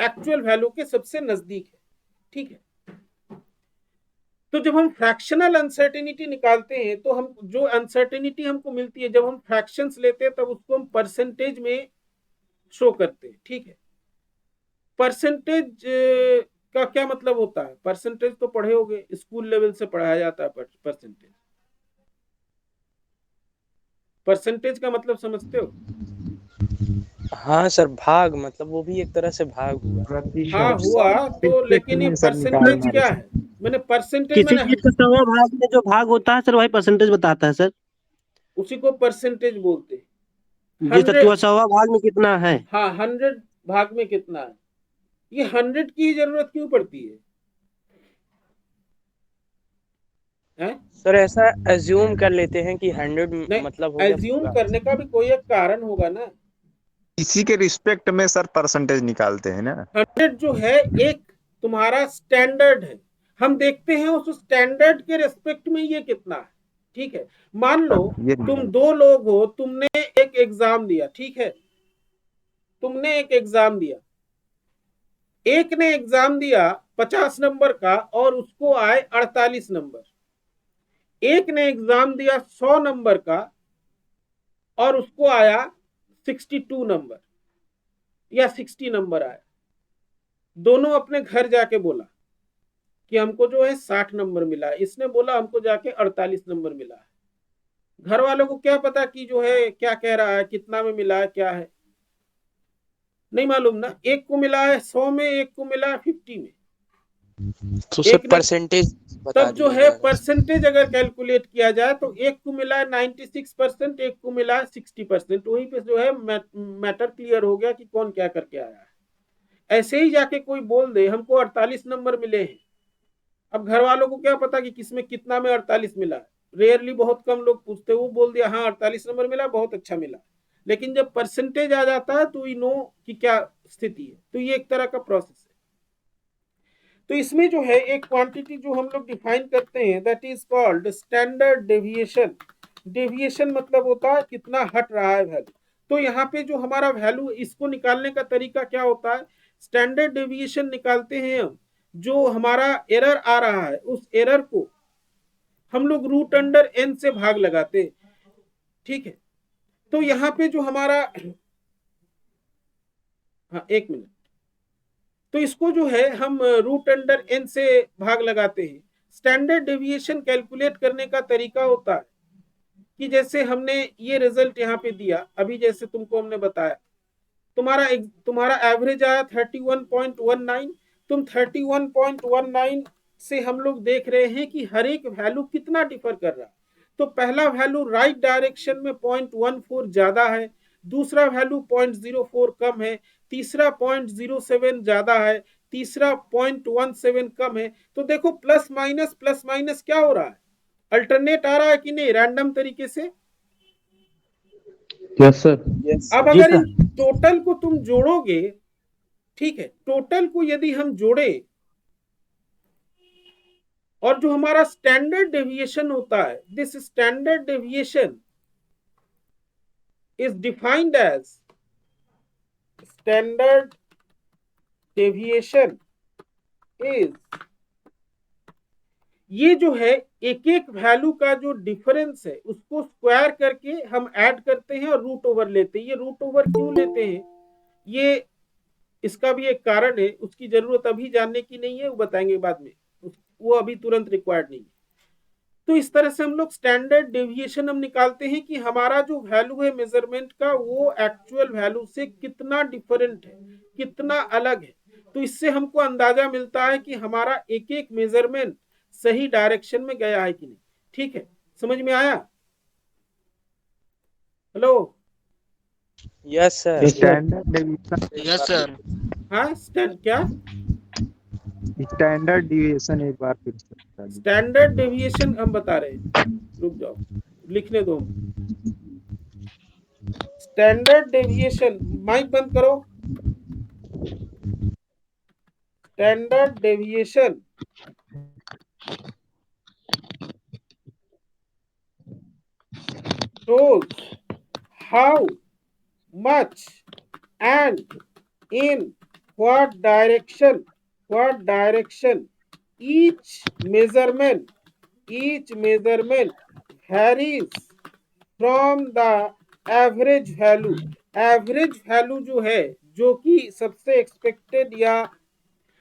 एक्चुअल वैल्यू के सबसे नजदीक है, ठीक है। तो जब हम फ्रैक्शनल अनसर्टेनिटी निकालते हैं, तो हम जो अनसर्टेनिटी हमको मिलती है जब हम फ्रैक्शंस लेते हैं, तब उसको हम परसेंटेज में शो करते हैं, ठीक है। परसेंटेज का क्या मतलब होता है? परसेंटेज तो पढ़े होगे, स्कूल लेवल से पढ़ाया जाता है परसेंटेज। परसेंटेज का मतलब समझते हो? हाँ सर, भाग, मतलब वो भी एक तरह से भाग हुआ। हाँ हुआ तो, लेकिन ये परसेंटेज क्या है? मैंने परसेंटेज किसी मैंने चीज का 100वां भाग में जो भाग होता है सर, वही परसेंटेज बताता है सर। उसी को परसेंटेज बोलते हैं। जी सर, कि 100, वो 100वां भाग में कितना है। हाँ 100 भाग में कितना है। ये 100 की जरूरत क्यों पड़ती है? हैं? सर ऐसा एज्यूम कर लेते हैं कि 100 नहीं, मतलब हो गया एज्यूम पूरा। करने का भी कोई एक कारण होगा ना। इसी के रिस्पेक्ट में सर परसेंटेज निकालते हैं ना। 100 जो है एक तुम्हारा स्टैंडर्ड है, हम देखते हैं उस स्टैंडर्ड के रेस्पेक्ट में ये कितना है, ठीक है। मान लो ये तुम दो लोग हो, तुमने एक एग्जाम दिया, ठीक है, तुमने एक एग्जाम दिया, एक ने एग्जाम दिया 50 नंबर का और उसको आए 48 नंबर, एक ने एग्जाम दिया 100 नंबर का और उसको आया 62 नंबर या 60 नंबर आया। दोनों अपने घर जाके बोला कि हमको जो है 60 नंबर मिला है, इसने बोला हमको जाके 48 नंबर मिला है। घर वालों को क्या पता कि जो है क्या कह रहा है, कितना में मिला है, क्या है, नहीं मालूम ना। एक को मिला है 100 में, एक को मिला है 50 में। तो सर एक ने, परसेंटेज बता तब जो दिया है जाएगा। परसेंटेज अगर कैलकुलेट किया जाए तो एक को मिला है 96%, एक को मिला है 60%। वहीं पे जो है मैटर क्लियर हो गया कि कौन क्या करके आया है। ऐसे ही जाके कोई बोल दे हमको 48 नंबर मिले हैं, अब घर वालों को क्या पता कि किसमें कितना में 48 मिला है। रेयरली, बहुत कम लोग पूछते, वो बोल दिया हाँ 48 नंबर मिला, बहुत अच्छा मिला। लेकिन जब परसेंटेज आ जाता है तो वी नो कि क्या स्थिति है। तो ये एक तरह का प्रोसेस है। तो इसमें जो है एक क्वांटिटी जो हम लोग डिफाइन करते हैं, that is called standard deviation. Deviation मतलब होता है कितना हट रहा है वैल्यू। तो यहाँ पे जो हमारा वैल्यू, इसको निकालने का तरीका क्या होता है? स्टैंडर्ड डेविएशन निकालते हैं हम, जो हमारा एरर आ रहा है उस एरर को हम लोग रूट अंडर n से भाग लगाते, ठीक है। तो यहाँ पे जो हमारा, हाँ एक मिनट, तो इसको जो है हम रूट अंडर n से भाग लगाते हैं। स्टैंडर्ड डेविएशन कैलकुलेट करने का तरीका होता है कि जैसे हमने ये रिजल्ट यहाँ पे दिया, अभी जैसे तुमको हमने बताया, तुम्हारा एवरेज आया 31.19। तुम 31.19 से हम लोग देख रहे हैं कि हर एक वैल्यू कितना डिफर कर रहा है। तो पहला वैल्यू राइट डायरेक्शन में 0.14 ज्यादा है, दूसरा वैल्यू 0.04 कम है, तीसरा 0.07 ज्यादा है, तीसरा 0.17 कम है। तो देखो प्लस माइनस क्या हो रहा है, अल्टरनेट आ रहा है कि नहीं, रैंडम तरीके से। Yes sir. अब जी अगर इन सर। टोटल को तुम जोड़ोगे, ठीक है, टोटल को यदि हम जोड़े और जो हमारा स्टैंडर्ड डेविएशन होता है, this standard deviation is defined as standard deviation is, ये जो है एक एक वैल्यू का जो डिफरेंस है उसको स्क्वायर करके हम ऐड करते हैं और रूट ओवर लेते हैं। ये रूट ओवर क्यों लेते हैं, ये इसका भी एक कारण है, उसकी जरूरत अभी जानने की नहीं है, वो बताएंगे बाद में, वो अभी तुरंत रिक्वायर्ड नहीं है। तो इस तरह से हम लोग स्टैंडर्ड डेविएशन हम निकालते हैं कि हमारा जो वैल्यू है मेजरमेंट का वो एक्चुअल वैल्यू से कितना डिफरेंट है, कितना अलग है। तो इससे हमको अंदाजा मिलता है कि हमारा एक एक मेजरमेंट सही डायरेक्शन में गया है कि नहीं। ठीक है, समझ में आया? Hello? Yes sir. Standard deviation yes sir. हाँ, क्या स्टैंडर्ड डिविएशन एक बार फिर से बता दीजिए। स्टैंडर्ड डेविएशन हम बता रहे हैं, रुक जाओ लिखने दो। स्टैंडर्ड डेविएशन, माइक बंद करो। Standard deviation shows how much and in what direction each measurement varies from the average value। Average value जो है, जो कि सबसे एक्सपेक्टेड या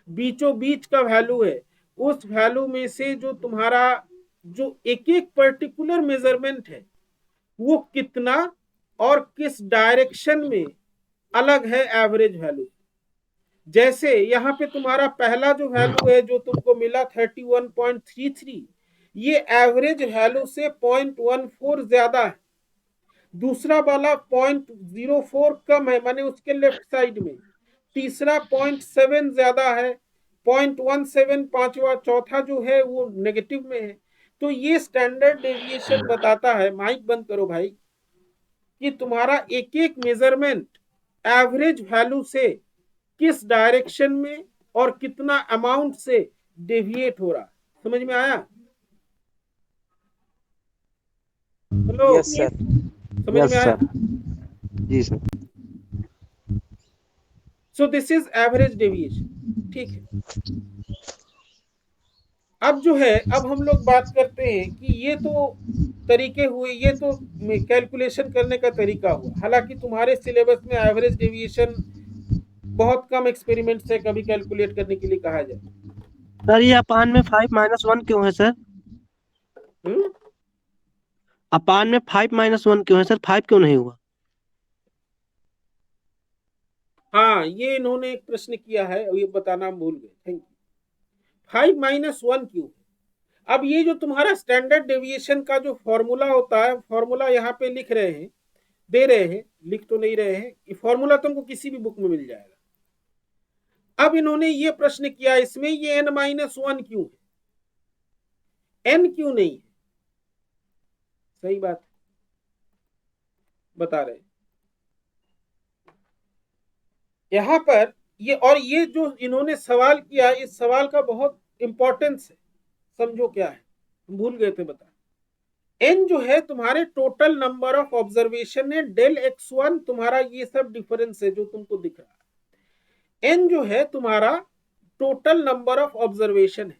बीचों बीच का वैल्यू है, उस वैल्यू में से जो तुम्हारा जो एक एक पर्टिकुलर मेजरमेंट है वो कितना और किस डायरेक्शन में अलग है एवरेज वैल्यू। जैसे यहाँ पे तुम्हारा पहला जो वैल्यू है जो तुमको मिला 31.33, ये एवरेज वैल्यू से 0.14 ज्यादा है। दूसरा वाला 0.04 कम है, माने उसके लेफ्ट साइड में। तीसरा 0.7 ज्यादा है, 0.17 पांचवा, चौथा जो है वो नेगेटिव में है। तो ये स्टैंडर्ड डेविएशन बताता है, माइक बंद करो भाई, कि तुम्हारा एक एक मेजरमेंट एवरेज वैल्यू से किस डायरेक्शन में और कितना अमाउंट से डेविएट हो रहा है। समझ में आया? हेलो? Yes sir. समझ में आया? जी sir. So this is average deviation. ठीक है, अब जो है, अब हम लोग बात करते हैं कि ये तो तरीके हुए, ये तो कैलकुलेशन करने का तरीका हुआ। हालांकि तुम्हारे सिलेबस में एवरेज डेविएशन बहुत कम एक्सपेरिमेंट से कभी कैलकुलेट करने के लिए कहा जाए। सर ये अपान में 5-1 क्यों है सर? अपान में 5-1 क्यों है सर? 5 क्यों नहीं हुआ? हाँ, ये इन्होंने एक प्रश्न किया है, ये बताना हम भूल गए, थैंक यू। 5-1 क्यों? अब ये जो तुम्हारा स्टैंडर्ड डेविएशन का जो फॉर्मूला होता है, फॉर्मूला यहाँ पे लिख रहे हैं, दे रहे हैं, लिख तो नहीं रहे हैं, ये फॉर्मूला तुमको किसी भी बुक में मिल जाएगा। अब इन्होंने ये प्रश्न किया, इसमें ये n-1 क्यों है, n क्यों नहीं है? सही बात बता रहे हैं यहां पर ये। और ये जो इन्होंने सवाल किया, इस सवाल का बहुत इंपॉर्टेंस है, समझो क्या है, भूल गए थे बता। n जो है तुम्हारे टोटल नंबर ऑफ ऑब्जर्वेशन है, डेल x1 तुम्हारा ये सब डिफरेंस है जो तुमको दिख रहा है। n जो है तुम्हारा टोटल नंबर ऑफ ऑब्जर्वेशन है।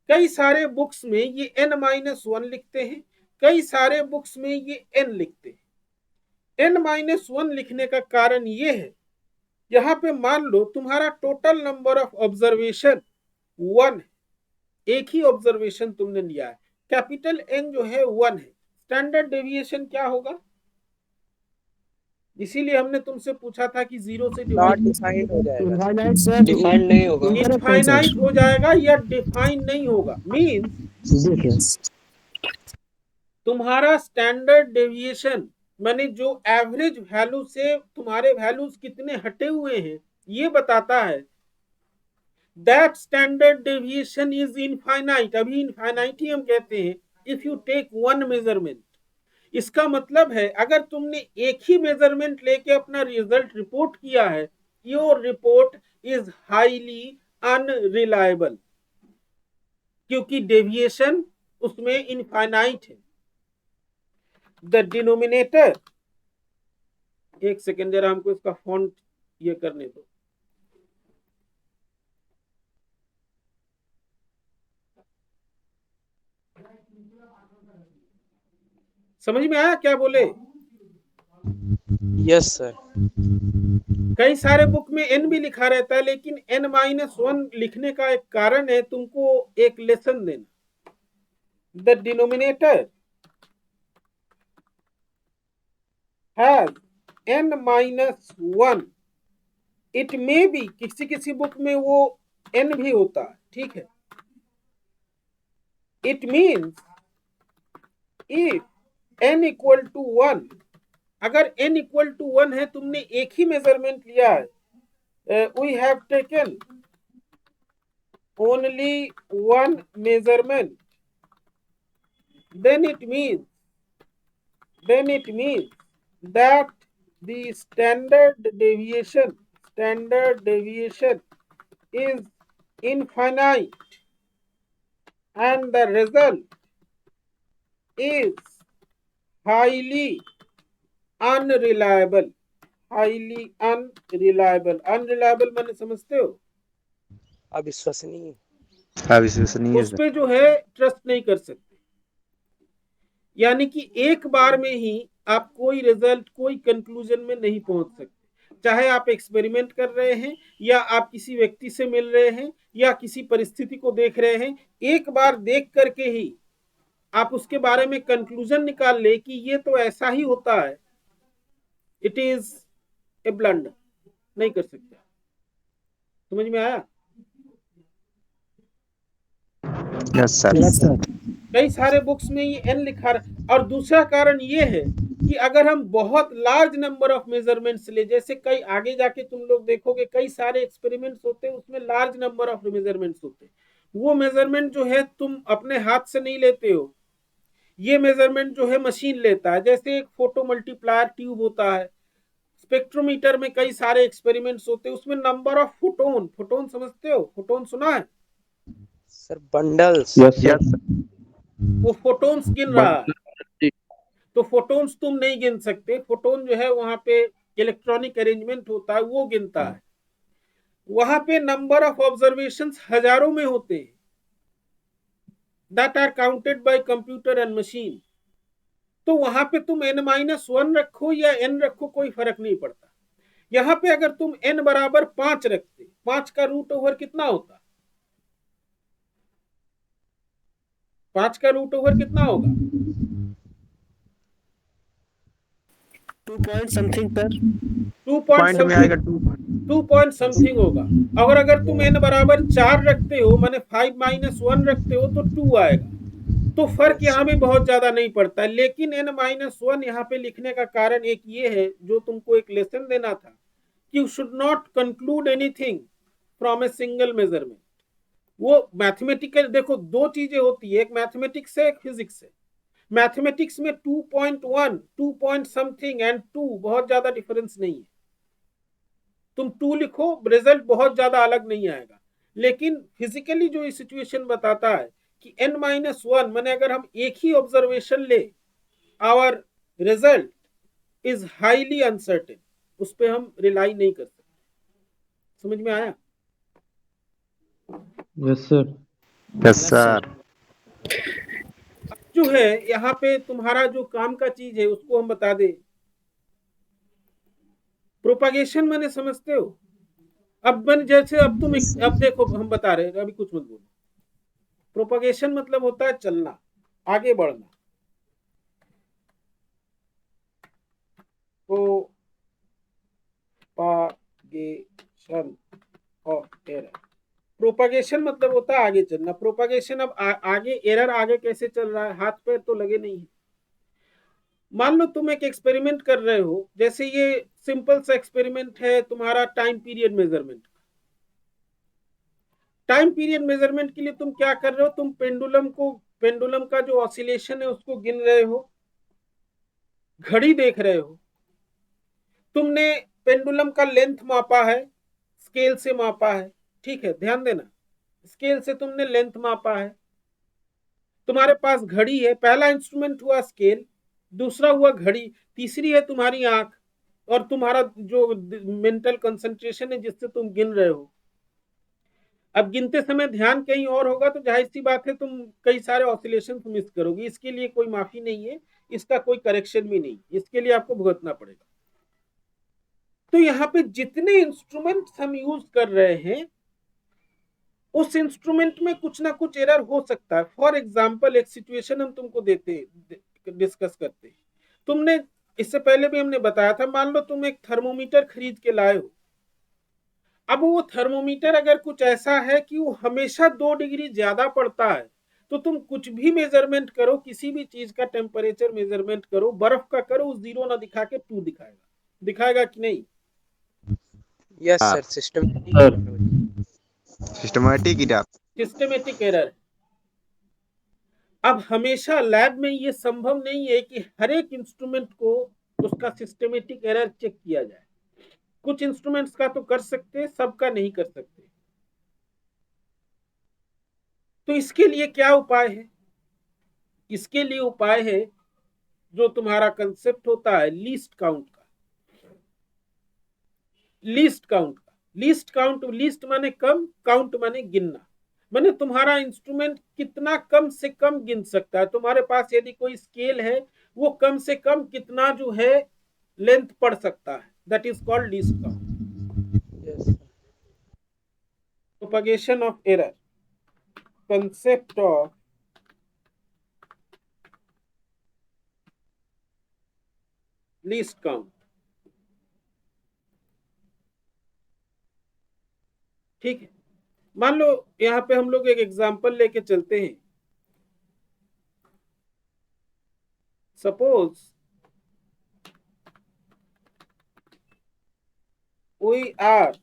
कई सारे बुक्स में ये n-1 लिखते हैं, कई सारे बुक्स में ये n लिखते हैं। n-1 लिखने का कारण ये है यहाँ पे मान लो तुम्हारा टोटल नंबर ऑफ ऑब्जर्वेशन 1 है, एक ही ऑब्जर्वेशन तुमने लिया है, कैपिटल N जो है 1 है, स्टैंडर्ड डेविएशन क्या होगा? इसीलिए हमने तुमसे पूछा था कि 0 से नॉट डिवाइड डिफाइंड हो जाएगा, इनफाइनाइट सर, डिफाइंड नहीं होगा। इनफाइनाइट हो जाएगा या डिफाइन नहीं होगा। मींस तुम्हारा स्टैंडर्ड डेविएशन माने जो एवरेज वैल्यू से तुम्हारे वैल्यूज कितने हटे हुए हैं ये बताता है। That standard deviation is infinite, अभी इनफाइनाइट ही हम कहते हैं if you take one measurement. इसका मतलब है अगर तुमने एक ही मेजरमेंट लेके अपना रिजल्ट रिपोर्ट किया है, your report is highly unreliable, क्योंकि डेविएशन उसमें इनफाइनाइट है। द डिनोमिनेटर, एक सेकेंड जरा हमको इसका फॉन्ट ये करने दो। समझ में आया क्या बोले? Yes sir. कई सारे बुक में n भी लिखा रहता है, लेकिन n-1 लिखने का एक कारण है तुमको एक लेसन देना। The denominator has n-1, it may be, किसी किसी बुक में वो n भी होता है, ठीक है। It means if n equal to 1, अगर n इक्वल टू 1 है, तुमने एक ही मेजरमेंट लिया है, we have taken only one measurement, then it means that the standard deviation is infinite and the result is highly unreliable। Unreliable माने समझते हो? अविश्वसनीय। अविश्वसनीय उस पे जो है ट्रस्ट नहीं कर सकते, यानी कि एक बार में ही आप कोई रिजल्ट, कोई कंक्लूजन में नहीं पहुंच सकते। चाहे आप एक्सपेरिमेंट कर रहे हैं या आप किसी व्यक्ति से मिल रहे हैं या किसी परिस्थिति को देख रहे हैं, एक बार देख करके ही आप उसके बारे में कंक्लूजन निकाल ले कि ये तो ऐसा ही होता है, इट इज ए ब्लंडर, नहीं कर सकते। समझ में आया? Yes sir. कई सारे बुक्स में ये n लिखा रहा। और दूसरा कारण ये है कि अगर हम बहुत लार्ज नंबर ऑफ मेजरमेंट्स ले, जैसे कई आगे जाके तुम लोग देखोगे कई सारे एक्सपेरिमेंट्स होते हैं, उसमें लार्ज नंबर ऑफ मेजरमेंट्स होते हैं। वो मेजरमेंट जो है तुम अपने हाथ से नहीं लेते हो, ये मेजरमेंट जो है मशीन लेता है। जैसे एक फोटो मल्टीप्लायर ट्यूब होता है, स्पेक्ट्रोमीटर में कई सारे एक्सपेरिमेंट्स होते हैं, उसमें नंबर ऑफ फोटोन समझते हो? फोटोन सुना है सर? बंडल्स। यस वो फोटोन्स गिन रहा है, तो फोटोन्स तुम नहीं गिन सकते। फोटोन जो है वहां पे इलेक्ट्रॉनिक अरेंजमेंट होता है, वो गिनता है। वहां पे नंबर ऑफ ऑब्जर्वेशंस हजारों में होते हैं, that are counted by computer and machine. तो वहां पे तुम n-1 रखो या n रखो, कोई फर्क नहीं पड़ता। यहाँ पे अगर तुम n बराबर 5 रखते, 5 का रूट ओवर कितना होता? 5 का रूट ओवर कितना होगा? 2 पॉइंट समथिंग पर 2 पॉइंट में आएगा 2 पॉइंट समथिंग होगा। और अगर तुम n बराबर 4 रखते हो, माने 5-1 रखते हो, तो 2 आएगा। तो फर्क यहाँ भी बहुत ज्यादा नहीं पड़ता। लेकिन n-1 यहाँ पे लिखने का कारण एक ये है, जो तुमको एक लेसन देना था, कि you should not conclude anything from a single measurement. वो मैथमेटिकल, देखो दो चीजें होती है, एक मैथमेटिक्स है, एक फिजिक्स है। मैथमेटिक्स में 2.1, 2 पॉइंट समथिंग एंड 2 बहुत ज्यादा डिफरेंस नहीं है। तुम 2 लिखो, रिजल्ट बहुत ज्यादा अलग नहीं आएगा। लेकिन फिजिकली जो सिचुएशन बताता है कि n-1 माने अगर हम एक ही ऑब्जर्वेशन ले, our result is highly uncertain, उस पर हम रिलाई नहीं कर सकते। समझ में आया? Yes sir. Yes sir. जो है यहाँ पे तुम्हारा जो काम का चीज है उसको हम बता दे। प्रोपागेशन माने समझते हो? अब मैंने जैसे अब देखो हम बता रहे हैं, अभी कुछ मत बोलो। प्रोपागेशन मतलब होता है चलना, आगे बढ़ना। प्रोपागेशन ऑफ एरर, प्रोपागेशन मतलब होता है आगे चलना। प्रोपागेशन अब आगे, एरर आगे कैसे चल रहा है? हाथ पैर तो लगे नहीं है। मान लो तुम एक एक्सपेरिमेंट कर रहे हो, जैसे ये सिंपल सा एक्सपेरिमेंट है तुम्हारा time period measurement. Time period measurement के लिए तुम क्या कर रहे हो? तुम पेंडुलम का जो ऑसिलेशन है उसको गिन रहे हो, घड़ी देख रहे हो। तुमने पेंडुलम का लेंथ मापा है, स्केल से मापा है, ठीक है, ध्यान देना, स्केल से तुमने लेंथ मापा है। तुम्हारे पास घड़ी है, पहला इंस्ट्रूमेंट हुआ स्केल, दूसरा हुआ घड़ी, तीसरी है तुम्हारी आंख, और तुम्हारा जो मेंटल कंसंट्रेशन है जिससे तुम गिन रहे हो। अब गिनते समय ध्यान कहीं और होगा तो जाहिर सी बात है तुम कई सारे ऑसिलेशन मिस करोगे। इसके लिए कोई माफी नहीं है, इसका कोई करेक्शन भी नहीं, इसके लिए आपको भुगतना पड़ेगा। तो यहाँ पे जितने इंस्ट्रूमेंट्स हम यूज कर रहे हैं उस इंस्ट्रूमेंट में कुछ ना कुछ एरर हो सकता है। फॉर एग्जाम्पल एक सिचुएशन हम तुमको डिस्कस करते हैं। तुमने इससे पहले भी हमने बताया था, मान लो तुम एक थर्मोमीटर खरीद के लाए हो। अब वो थर्मोमीटर अगर कुछ ऐसा है कि वो हमेशा 2 डिग्री ज्यादा पड़ता है, तो तुम कुछ भी मेजरमेंट करो, किसी भी चीज का टेम्परेचर मेजरमेंट करो, बर्फ का करो, 0 ना दिखा के 2 दिखाएगा कि नहीं? यस हाँ। Sir, system systematic error. अब हमेशा लैब में ये संभव नहीं है कि हर एक इंस्ट्रूमेंट को उसका सिस्टमेटिक एरर चेक किया जाए। कुछ इंस्ट्रूमेंट्स का तो कर सकते, सबका नहीं कर सकते। तो इसके लिए क्या उपाय है? इसके लिए उपाय है जो तुम्हारा कंसेप्ट होता है लीस्ट काउंट का। लीस्ट माने कम, काउंट माने गिनना। माने तुम्हारा इंस्ट्रूमेंट कितना कम से कम गिन सकता है। तुम्हारे पास यदि कोई स्केल है, वो कम से कम कितना जो है लेंथ पढ़ सकता है, that is called least count. Propagation of error, concept of least count. ठीक है, मान लो यहां पे हम लोग एक एग्जांपल लेके चलते हैं। Suppose we are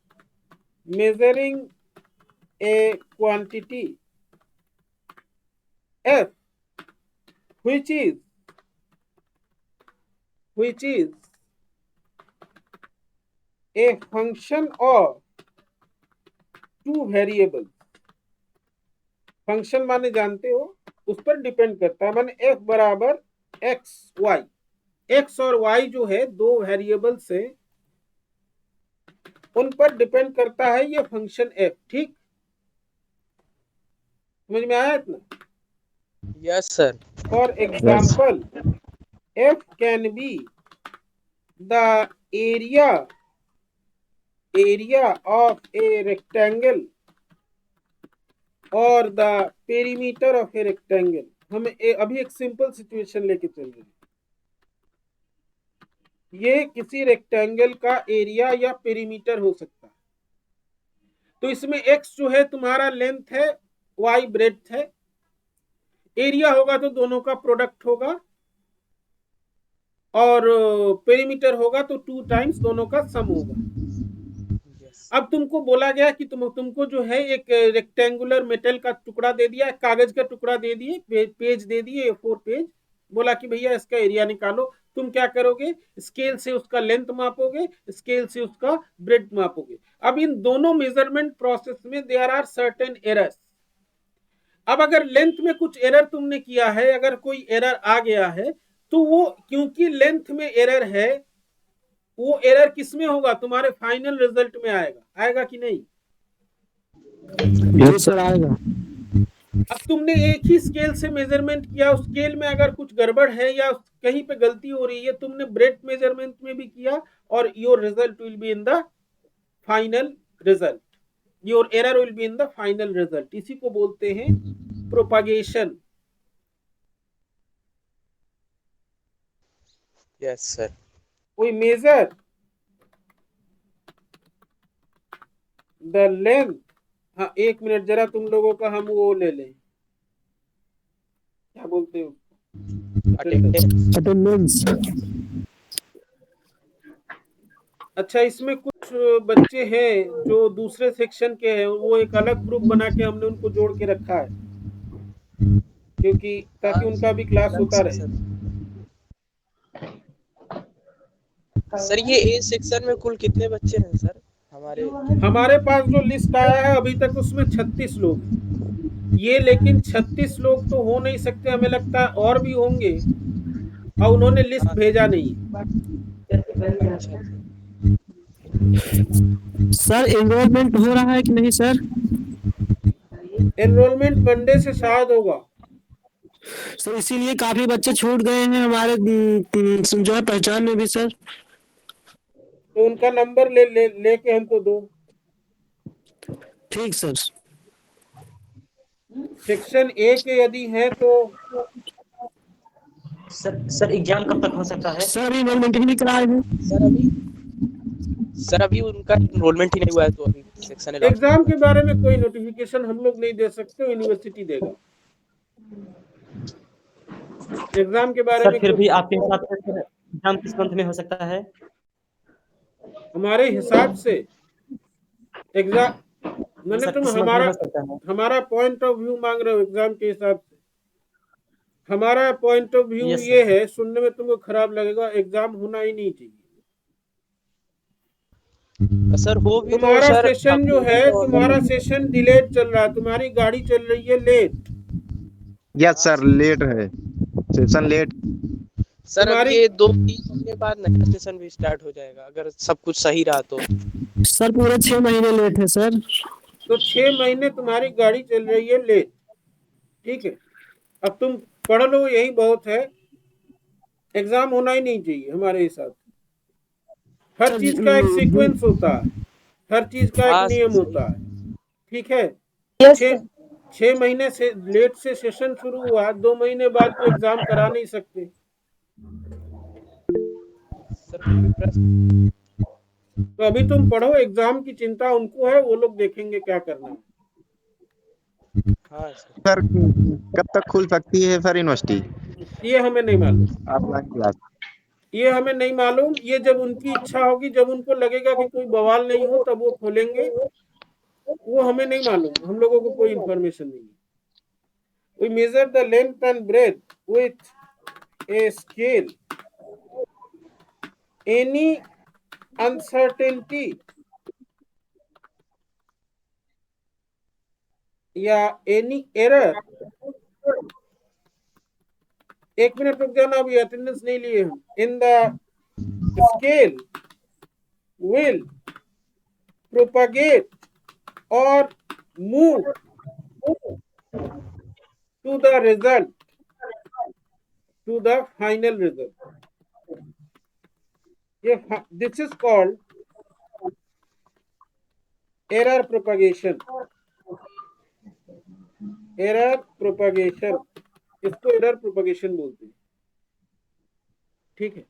measuring a quantity f which is a function of two variables। Function माने जानते हो, उस पर डिपेंड करता है। माने f बराबर एक्स वाई, एक्स और वाई जो है दो वेरिएबल से, उन पर डिपेंड करता है ये फंक्शन f। ठीक, समझ में आया इतना? Yes sir. For example f can be the area of a rectangle or the perimeter of a rectangle। हम अभी एक सिंपल सिचुएशन लेके चल रहे हैं। ये किसी रेक्टेंगल का एरिया या पेरीमीटर हो सकता है। तो इसमें x जो है तुम्हारा लेंथ है, y ब्रेड्थ है, एरिया होगा तो दोनों का प्रोडक्ट होगा, और पेरीमीटर होगा तो 2 टाइम्स दोनों का सम होगा। अब तुमको बोला गया कि तुमको जो है एक रेक्टेंगुलर मेटल का टुकड़ा दे दिया, कागज का टुकड़ा दे दिए, पेज दे दिए, A4 पेज, बोला कि भैया इसका एरिया निकालो। तुम क्या करोगे? स्केल से उसका लेंथ मापोगे, स्केल से उसका ब्रेड्थ मापोगे। अब इन दोनों मेजरमेंट प्रोसेस में देयर आर सर्टेन एरर्स। अब अगर लेंथ में कुछ एरर तुमने किया है, अगर कोई एरर आ गया है, तो वो क्योंकि लेंथ में एरर है, वो एरर किस में होगा? तुम्हारे फाइनल रिजल्ट में आएगा कि नहीं? यस सर, आएगा। अब तुमने एक ही स्केल से मेजरमेंट किया, उस स्केल में अगर कुछ गड़बड़ है या कहीं पे गलती हो रही है, तुमने ब्रेथ मेजरमेंट में भी किया, और your result will be in the final result, your error will be in the final result. इसी को बोलते हैं propagation. Yes sir. We measure the length. हाँ, 1 मिनट जरा तुम लोगों का हम वो ले लें, क्या बोलते हो, अटेंडेंस। अटेंडेंस। अच्छा, इसमें कुछ बच्चे हैं जो दूसरे सेक्शन के हैं, वो एक अलग ग्रुप बना के हमने उनको जोड़ के रखा है, क्योंकि ताकि उनका भी क्लास होता रहे। सर ये ए सेक्शन में कुल कितने बच्चे हैं सर हमारे पास जो लिस्ट आया है अभी तक उसमें 36 लोग हैं। ये लेकिन 36 लोग तो हो नहीं सकते, हमें लगता है और भी होंगे, और उन्होंने लिस्ट भेजा नहीं। सर एनरोलमेंट हो रहा है कि नहीं सर? एनरोलमेंट मंडे से शायद होगा। सर इसीलिए काफी बच्चे छूट गए हैं हमारे जो है पहचान में भी सर। तो उनका नंबर लेके हमको दो। ठीक सर। सेक्शन ए के यदि हैं तो सर एग्जाम कब तक हो सकता है? सर अभी एनरोलमेंट ही नहीं कराए हैं। सर अभी उनका एनरोलमेंट ही नहीं हुआ है, तो अभी सेक्शन एग्जाम के बारे में कोई नोटिफिकेशन हम लोग नहीं दे सकते, यूनिवर्सिटी देगा एग्जाम के बारे सर में। फिर भी आपके हिसाब से एग्जाम किस मंथ में हो सकता है? हमारे हिसाब से एग्जाम, मैंने सर तुम किस मंथ में हो सकता है? हमारा पॉइंट ऑफ व्यू मांग रहे हो एग्जाम के हिसाब से। हमारा पॉइंट ऑफ व्यू Yes, ये है, सुनने में तुमको खराब लगेगा, एग्जाम होना ही नहीं चाहिए। सर हो भी तुम्हारा तो सर सेशन जो है, तुम्हारा सेशन डिलेड चल रहा है, तुम्हारी गाड़ी चल रही है लेट। यस सर, लेट है सेशन, लेट। सर अब तुम्हारी ये 2-3 महीने बाद नया सेशन भी स्टार्ट हो जाएगा अगर सब कुछ सही रहा तो। सर पूरे 6 महीने लेट है सर। तो 6 महीने तुम्हारी गाड़ी चल रही है लेट, ठीक है। अब तुम पढ़ लो, यही बहुत है। एग्जाम होना ही नहीं चाहिए हमारे हिसाब से। हर चीज का एक सीक्वेंस होता है, हर चीज का एक नियम होता है, ठीक है। 6 महीने से लेट से सेशन शुरू हुआ, 2 महीने बाद तो एग्जाम करा नहीं सकते। तो अभी तुम पढ़ो, एग्जाम की चिंता उनको है, वो लोग देखेंगे क्या करना है। हाँ सर कब तक खुल सकती है सर यूनिवर्सिटी? ये हमें नहीं मालूम, ऑफलाइन क्लास? ये हमें नहीं मालूम। ये जब उनकी इच्छा होगी, जब उनको लगेगा कि कोई बवाल नहीं हो, तब वो खोलेंगे। वो हमें नहीं मालूम, हम लोगों को कोई इंफॉर्मेशन नहीं है। We measure the length and breadth with a scale. Any uncertainty या any error, 1 मिनट रुक जाना, अभी अटेंडेंस नहीं लिए हम। In the scale will propagate or move to the result, to the final result. This is called error propagation. Error propagation, इसको error propagation बोलते हैं, ठीक है।